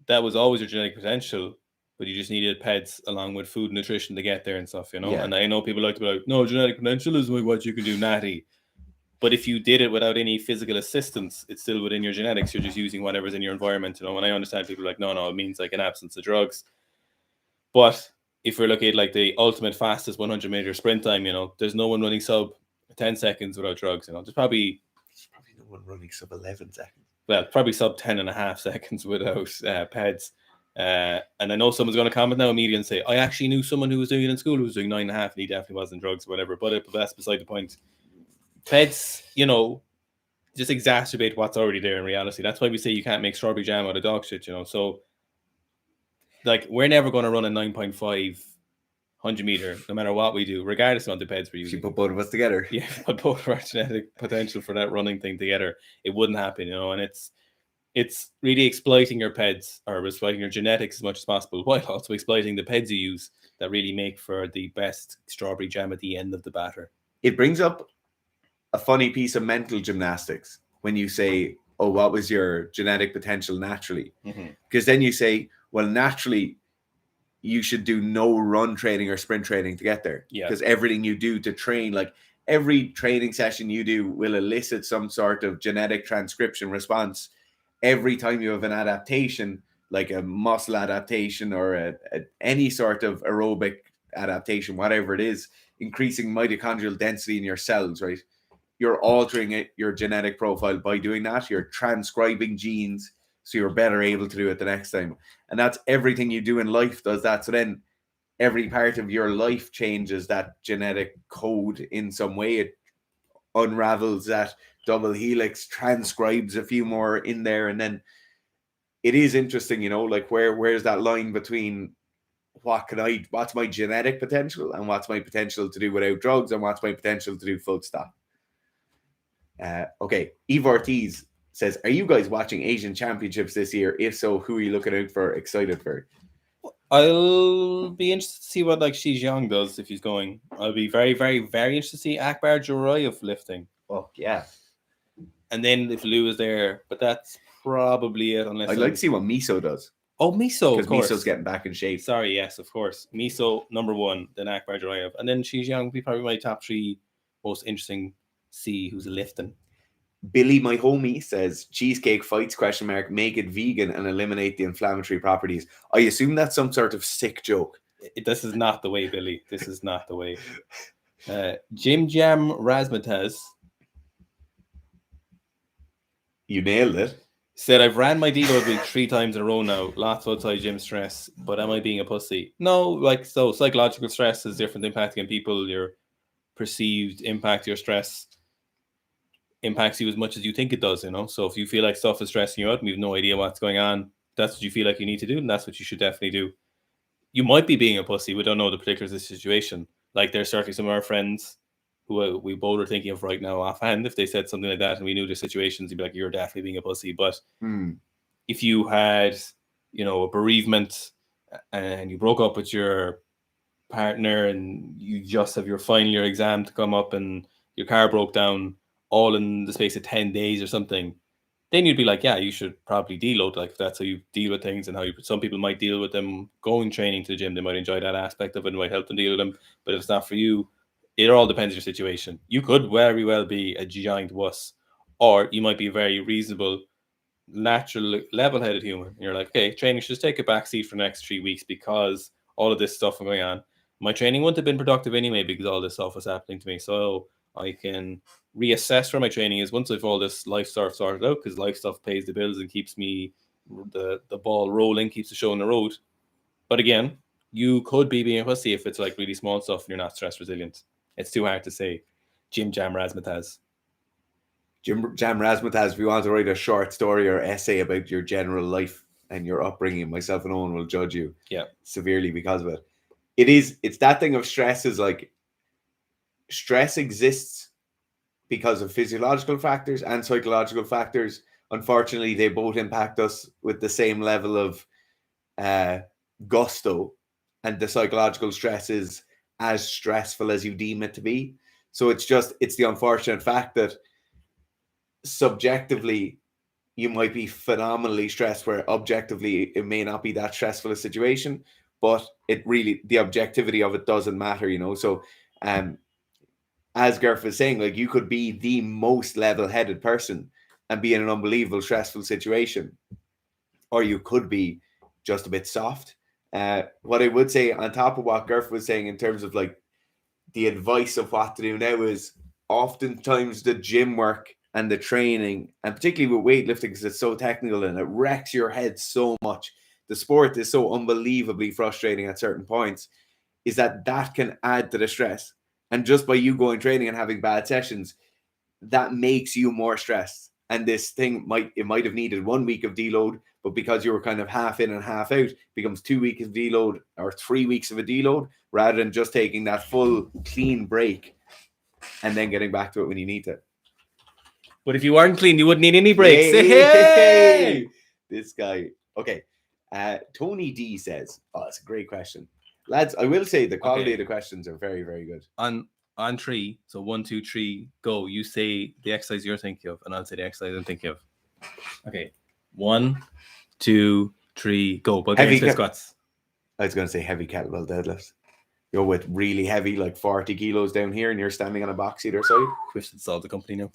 S2: that was always your genetic potential, but you just needed PEDs along with food and nutrition to get there and stuff, you know.
S5: Yeah.
S2: And I know people like to be like, no, genetic potential is what you can do, natty. But if you did it without any physical assistance, it's still within your genetics. You're just using whatever's in your environment, you know. And I understand people are like, no, it means like an absence of drugs. But if we're looking at like the ultimate fastest 100-meter sprint time, you know, there's no one running sub 10 seconds without drugs, you know. There's probably
S5: no one running sub 11 seconds.
S2: Well, probably sub 10.5 seconds without PEDs. And I know someone's going to comment now immediately and say, I actually knew someone who was doing it in school who was doing 9.5 and he definitely wasn't drugs or whatever. But that's beside the point. PEDs, you know, just exacerbate what's already there in reality. That's why we say you can't make strawberry jam out of dog shit, you know. So, like, we're never going to run a 9.5 100-meter, no matter what we do, regardless of what the PEDs we're using.
S5: You put both of us together.
S2: Yeah, put both of our genetic potential for that running thing together, it wouldn't happen, you know. And it's really exploiting your PEDs or exploiting your genetics as much as possible, while also exploiting the PEDs you use that really make for the best strawberry jam at the end of the batter.
S5: It brings up a funny piece of mental gymnastics when you say, oh, what was your genetic potential naturally? Because then you say, well, naturally, you should do no run training or sprint training to get there.
S2: Yeah.
S5: Because everything you do to train, like every training session you do will elicit some sort of genetic transcription response. Every time you have an adaptation, like a muscle adaptation or any sort of aerobic adaptation, whatever it is, increasing mitochondrial density in your cells, right? You're altering your genetic profile by doing that. You're transcribing genes so you're better able to do it the next time. And that's everything you do in life does that. So then every part of your life changes that genetic code in some way. It unravels that double helix, transcribes a few more in there. And then it is interesting, you know, like where's that line between what's my genetic potential and what's my potential to do without drugs and what's my potential to do full stop. Okay, Eve Ortiz says, are you guys watching Asian Championships this year? If so, who are you looking out for, excited for?
S2: I'll be interested to see what like Xi Jiang does if he's going. I'll be very, very, very interested to see Akbar Jurayev lifting.
S5: Oh, yeah.
S2: And then if Lou is there, but that's probably it. Unless
S5: I'd like to see what Miso does.
S2: Oh, Miso,
S5: because
S2: of course.
S5: Miso's getting back in shape.
S2: Sorry, yes, of course. Miso, number one, then Akbar Jurayev. And then Xi Jiang would be probably my top three most interesting see who's lifting.
S5: Billy, my homie, says cheesecake fights ? Make it vegan and eliminate the inflammatory properties. I assume that's some sort of sick joke.
S2: This is not the way, Billy. This is not the way. Jim Jam Razmataz.
S5: You nailed it.
S2: Said, I've ran my deload week 3 times in a row now. Lots of outside gym stress. But am I being a pussy? No, like, so psychological stress is different impacting on people. Your perceived impact, your stress impacts you as much as you think it does, you know? So if you feel like stuff is stressing you out and you have no idea what's going on, that's what you feel like you need to do, and that's what you should definitely do. You might be being a pussy. We don't know the particulars of the situation. Like, there's certainly some of our friends who we both are thinking of right now offhand, if they said something like that and we knew the situations, you'd be like, you're definitely being a pussy. But if you had, a bereavement and you broke up with your partner and you just have your final year exam to come up and your car broke down all in the space of 10 days or something, then you'd be like, yeah, you should probably deload. Like, that's how you deal with things and how some people might deal with them going training to the gym. They might enjoy that aspect of it and might help them deal with them. But if it's not for you, it all depends on your situation. You could very well be a giant wuss, or you might be a very reasonable, natural, level-headed human. And you're like, okay, training should just take a backseat for the next 3 weeks because all of this stuff is going on. My training wouldn't have been productive anyway because all this stuff was happening to me. So I can reassess where my training is once I've all this life stuff sorted out, because life stuff pays the bills and keeps me the ball rolling, keeps the show on the road. But again, you could be being a pussy if it's like really small stuff and you're not stress resilient. It's too hard to say. Jim Jam Razzmatazz.
S5: Jim Jam Razzmatazz, if you want to write a short story or essay about your general life and your upbringing, myself and Owen will judge you severely because of it. It's that thing of stress is like, stress exists because of physiological factors and psychological factors. Unfortunately, they both impact us with the same level of gusto, and the psychological stress is as stressful as you deem it to be. So it's the unfortunate fact that subjectively you might be phenomenally stressed, where objectively it may not be that stressful a situation, but the objectivity of it doesn't matter, So as Gerf was saying, like, you could be the most level-headed person and be in an unbelievable stressful situation, or you could be just a bit soft. What I would say on top of what Gerf was saying in terms of like the advice of what to do now is, oftentimes the gym work and the training, and particularly with weightlifting because it's so technical and it wrecks your head so much, the sport is so unbelievably frustrating at certain points, is that can add to the stress. And just by you going training and having bad sessions, that makes you more stressed. And this thing might have needed 1 week of deload, but because you were kind of half in and half out, becomes 2 weeks of deload or 3 weeks of a deload, rather than just taking that full clean break and then getting back to it when you need to.
S2: But if you weren't clean, you wouldn't need any breaks.
S5: Hey! This guy. Okay. Tony D says, that's a great question. Lads, I will say the quality of the questions are very, very good.
S2: On 3, so 1, 2, 3, go. You say the exercise you're thinking of, and I'll say the exercise I'm thinking of. Okay. 1, 2, 3, go. Bulgarian split squats.
S5: I was going to say heavy kettlebell deadlifts. You're with really heavy, like 40 kilos down here, and you're standing on a box either side.
S2: Wish it solved the company now.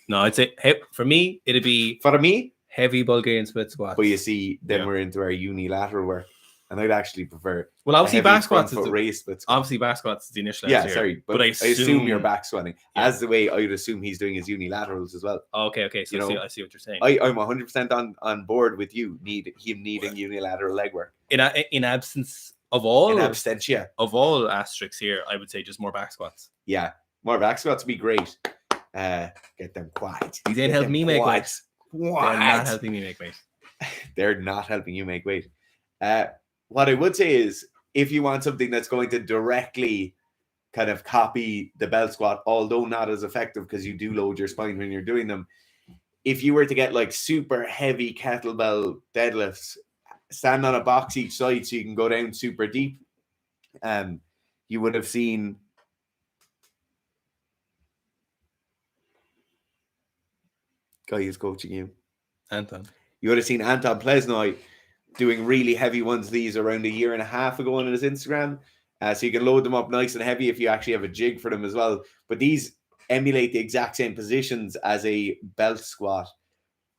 S2: No, I'd say for me, it'd be heavy Bulgarian split squats.
S5: But you see, then we're into our unilateral work, and I'd actually prefer.
S2: Well, obviously, back squats is
S5: obviously
S2: back squats is the initial.
S5: Yeah, sorry, but I assume you're back squatting as the way I would assume he's doing his unilaterals as well.
S2: Okay. So I see what you're saying.
S5: I'm 100% on board with you. Him needing unilateral leg work
S2: in absence of all
S5: absentia
S2: of all asterisks here. I would say just more back squats.
S5: Yeah, more back squats would be great. Get them quiet.
S2: These ain't helping me make weight. They're not helping me make weight.
S5: They're not helping you make weight. What I would say is, if you want something that's going to directly kind of copy the belt squat, although not as effective because you do load your spine when you're doing them, if you were to get like super heavy kettlebell deadlifts, stand on a box each side so you can go down super deep, you would have seen guy who's coaching you,
S2: Anton.
S5: You would have seen Anton Plesnoy doing really heavy ones these around a year and a half ago on his Instagram. So you can load them up nice and heavy if you actually have a jig for them as well. But these emulate the exact same positions as a belt squat,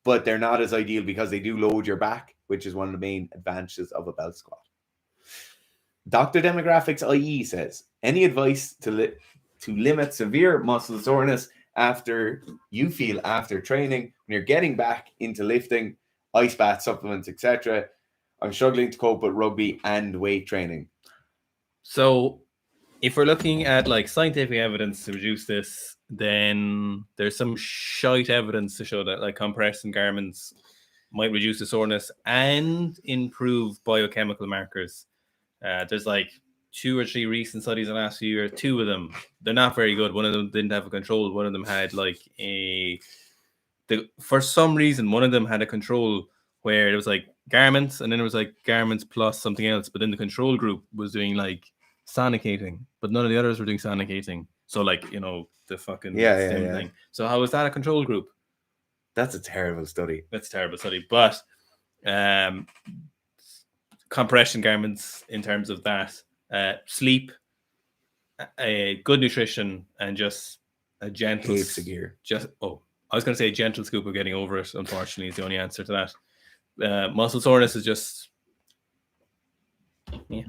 S5: but they're not as ideal because they do load your back, which is one of the main advantages of a belt squat. Dr. Demographics IE says, any advice to limit severe muscle soreness after training when you're getting back into lifting, ice bath, supplements, etc.? I'm struggling to cope with rugby and weight training.
S2: So if we're looking at like scientific evidence to reduce this, then there's some shite evidence to show that like compressing garments might reduce the soreness and improve biochemical markers. There's like 2 or 3 recent studies in the last few years. 2 of them, they're not very good. One of them didn't have a control. One of them had like for some reason, one of them had a control where it was like garments, and then it was like garments plus something else. But then the control group was doing like sonicating, but none of the others were doing sonicating. So like, you know, the fucking stim thing. So how is that a control group?
S5: That's a terrible study.
S2: That's a terrible study. But compression garments in terms of that, sleep, a good nutrition, and just a gentle
S5: Heaps of gear.
S2: I was going to say a gentle scoop of getting over it, unfortunately, is the only answer to that. Muscle soreness is just, yeah.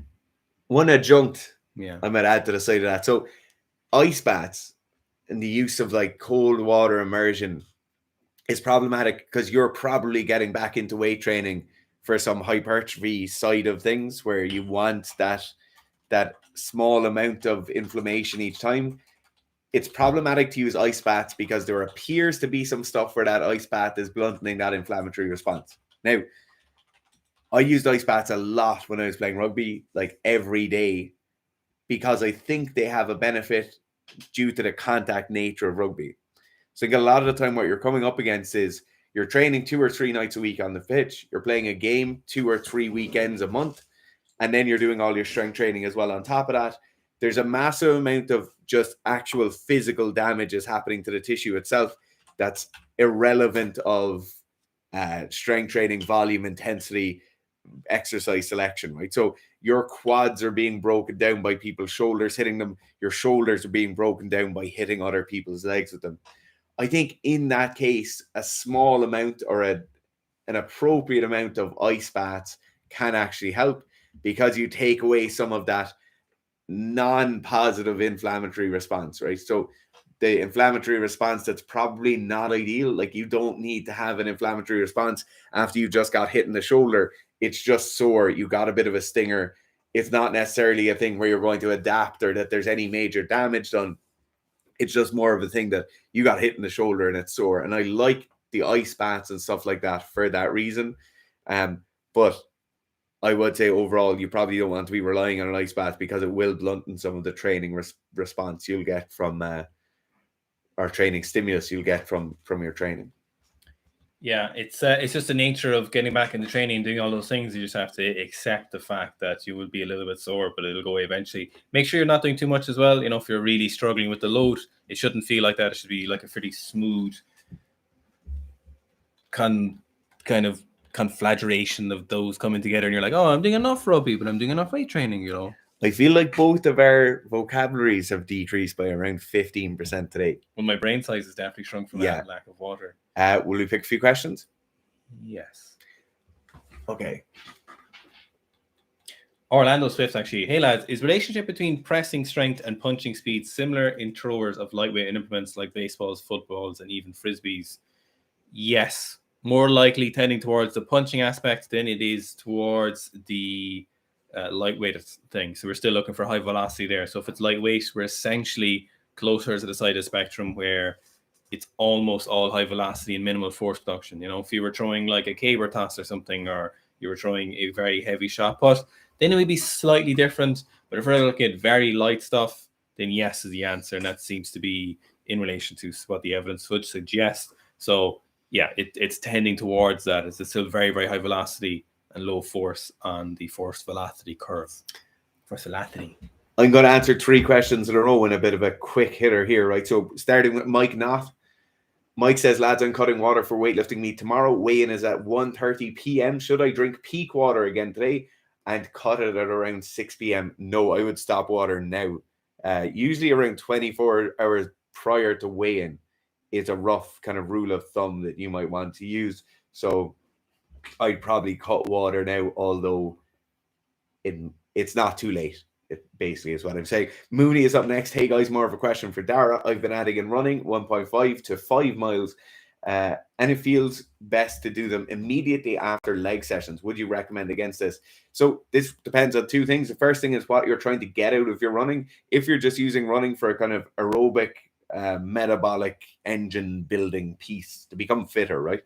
S5: One adjunct
S2: Yeah.
S5: I might add to the side of that. So ice baths and the use of like cold water immersion is problematic because you're probably getting back into weight training for some hypertrophy side of things where you want that small amount of inflammation each time. It's problematic to use ice baths because there appears to be some stuff where that ice bath is blunting that inflammatory response. Now, I used ice baths a lot when I was playing rugby, like every day, because I think they have a benefit due to the contact nature of rugby. So a lot of the time what you're coming up against is you're training 2 or 3 nights a week on the pitch, you're playing a game 2 or 3 weekends a month, and then you're doing all your strength training as well on top of that. There's a massive amount of just actual physical damage is happening to the tissue itself that's irrelevant of strength training, volume, intensity, exercise selection, right? So your quads are being broken down by people's shoulders hitting them. Your shoulders are being broken down by hitting other people's legs with them. I think in that case, a small amount or an appropriate amount of ice baths can actually help because you take away some of that non-positive inflammatory response, right? So the inflammatory response that's probably not ideal, like you don't need to have an inflammatory response after you just got hit in the shoulder. It's just sore. You got a bit of a stinger. It's not necessarily a thing where you're going to adapt or that there's any major damage done. It's just more of a thing that you got hit in the shoulder and it's sore. And I like the ice baths and stuff like that for that reason. But I would say overall, you probably don't want to be relying on an ice bath because it will blunten some of the training response you'll get from or training stimulus you'll get from your training.
S2: Yeah, it's just the nature of getting back into training and doing all those things. You just have to accept the fact that you will be a little bit sore, but it'll go away eventually. Make sure you're not doing too much as well. You know, if you're really struggling with the load, it shouldn't feel like that. It should be like a pretty smooth kind of conflagration of those coming together, and you're like, oh, I'm doing enough rugby, but I'm doing enough weight training, you know.
S5: I feel like both of our vocabularies have decreased by around 15% today.
S2: Well, my brain size has definitely shrunk from that lack of water.
S5: Will we pick a few questions?
S2: Yes.
S5: Okay.
S2: Orlando Swift, actually. Hey, lads, is relationship between pressing strength and punching speed similar in throwers of lightweight implements like baseballs, footballs, and even Frisbees? Yes. More likely tending towards the punching aspect than it is towards the lightweight thing. So we're still looking for high velocity there. So if it's lightweight, we're essentially closer to the side of the spectrum where it's almost all high velocity and minimal force production. You know, if you were throwing like a caber toss or something, or you were throwing a very heavy shot put, then it would be slightly different. But if we're looking at very light stuff, then yes is the answer. And that seems to be in relation to what the evidence would suggest. So yeah, it's tending towards that. It's still very, very high velocity and low force on the force velocity curve. Force velocity.
S5: I'm going to answer 3 questions in a row in a bit of a quick hitter here, right? So starting with Mike Knott. Mike says, lads, I'm cutting water for weightlifting meet tomorrow. Weigh-in is at 1:30 p.m. Should I drink peak water again today and cut it at around 6 p.m.? No, I would stop water now. Usually around 24 hours prior to weigh-in is a rough kind of rule of thumb that you might want to use. So I'd probably cut water now, although it's not too late. It basically is what I'm saying. Mooney is up next. Hey guys, more of a question for Dara. I've been adding in running 1.5 to 5 miles, and it feels best to do them immediately after leg sessions. Would you recommend against this? So this depends on 2 things. The first thing is what you're trying to get out of your running. If you're just using running for a kind of aerobic, metabolic engine building piece to become fitter, right?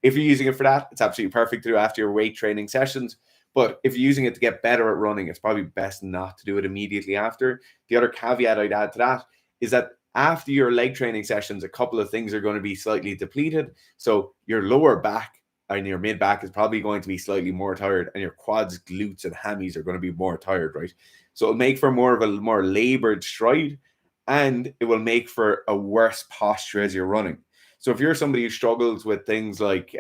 S5: If you're using it for that, it's absolutely perfect to do after your weight training sessions. But if you're using it to get better at running, it's probably best not to do it immediately after. The other caveat I'd add to that is that after your leg training sessions, a couple of things are going to be slightly depleted. So your lower back and your mid back is probably going to be slightly more tired, and your quads, glutes, and hammies are going to be more tired, right? So it'll make for more of a more labored stride, and it will make for a worse posture as you're running. So if you're somebody who struggles with things like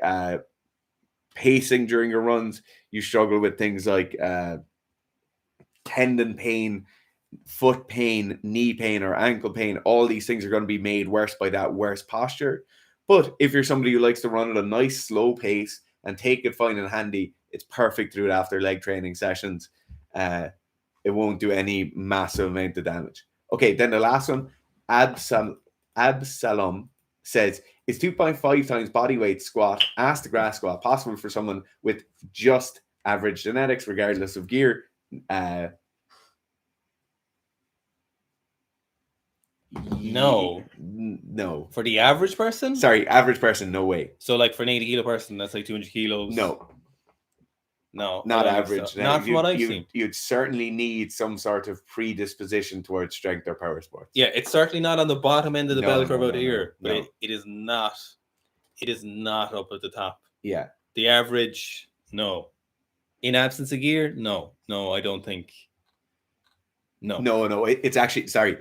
S5: pacing during your runs, you struggle with things like tendon pain, foot pain, knee pain, or ankle pain, all these things are going to be made worse by that worse posture. But if you're somebody who likes to run at a nice slow pace and take it fine and handy, it's perfect to do it after leg training sessions. It won't do any massive amount of damage. Okay, then the last one, Absalom says, is 2.5 times body weight squat, ass to grass squat, possible for someone with just average genetics, regardless of gear?
S2: No.
S5: No.
S2: For the average person?
S5: Sorry, average person, no way.
S2: So like for an 80 kilo person, that's like 200 kilos.
S5: No.
S2: No.
S5: Not
S2: I don't think
S5: average.
S2: so. Not from what I've seen.
S5: You'd certainly need some sort of predisposition towards strength or power sports.
S2: Yeah, it's certainly not on the bottom end of the bell curve out here, but
S5: no.
S2: it is not. It is not up at the top.
S5: Yeah.
S2: The average, no. In absence of gear, no. No, I don't think. No.
S5: No. It's actually, sorry.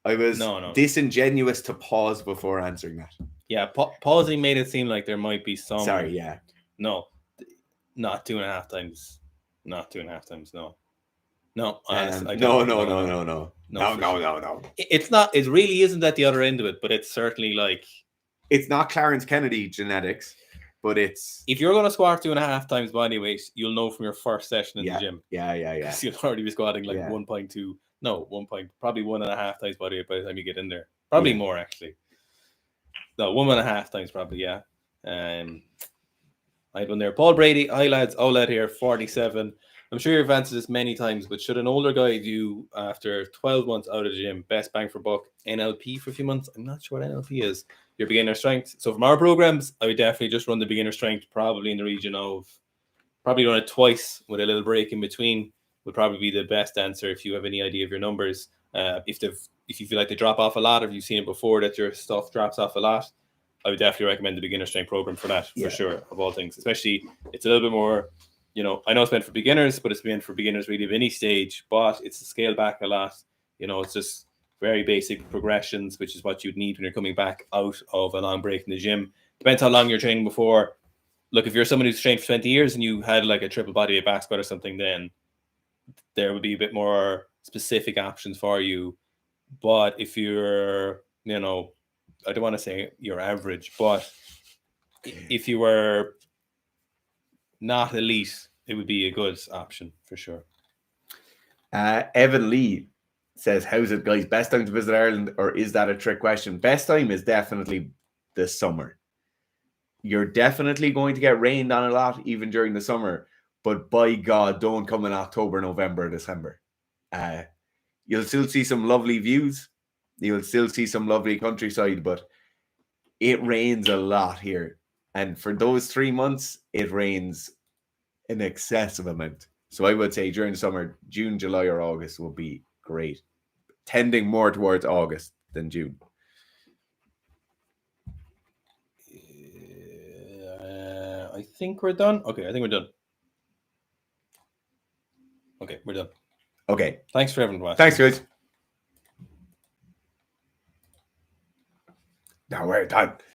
S5: I was disingenuous to pause before answering that.
S2: Yeah, pausing made it seem like there might be some.
S5: Sorry, yeah.
S2: No. Not 2.5 times. Not 2.5 times, no. No, honestly,
S5: No.
S2: It's not. It really isn't at the other end of it, but it's certainly like.
S5: It's not Clarence Kennedy genetics, but it's.
S2: If you're going to squat 2.5 times body weight, you'll know from your first session in the gym.
S5: Yeah.
S2: Because you'll already be squatting like 1.2. No, 1.5 times body weight by the time you get in there. Probably more actually. No, 1.5 times probably. Yeah. I had one there. Paul Brady, hi lads, OLED here, 47. I'm sure you've answered this many times, but should an older guy do after 12 months out of the gym, best bang for buck, NLP for a few months? I'm not sure what NLP is. Your beginner strength. So from our programs, I would definitely just run the beginner strength, probably in the region of, probably run it twice with a little break in between, would probably be the best answer if you have any idea of your numbers. If you feel like they drop off a lot, or if you've seen it before that your stuff drops off a lot, I would definitely recommend the beginner strength program for that, for sure, of all things. Especially, it's a little bit more, I know it's meant for beginners, but it's meant for beginners really of any stage, but it's scaled back a lot. It's just very basic progressions, which is what you'd need when you're coming back out of a long break in the gym. Depends how long you're training before. Look, if you're someone who's trained for 20 years and you had like a triple body weight back squat or something, then there would be a bit more specific options for you. But if you're, I don't want to say you're average, but if you were not elite, it would be a good option for sure.
S5: Evan Lee says, how's it, guys? Best time to visit Ireland, or is that a trick question? Best time is definitely the summer. You're definitely going to get rained on a lot, even during the summer. But by God, don't come in October, November, December. You'll still see some lovely views. You'll still see some lovely countryside, but it rains a lot here. And for those 3 months, it rains an excessive amount. So I would say during the summer, June, July, or August will be great. Tending more towards August than June.
S2: I think we're done. Okay, I think we're done. Okay, we're done.
S5: Okay.
S2: Thanks for everyone watching.
S5: Thanks, guys. Now we're done.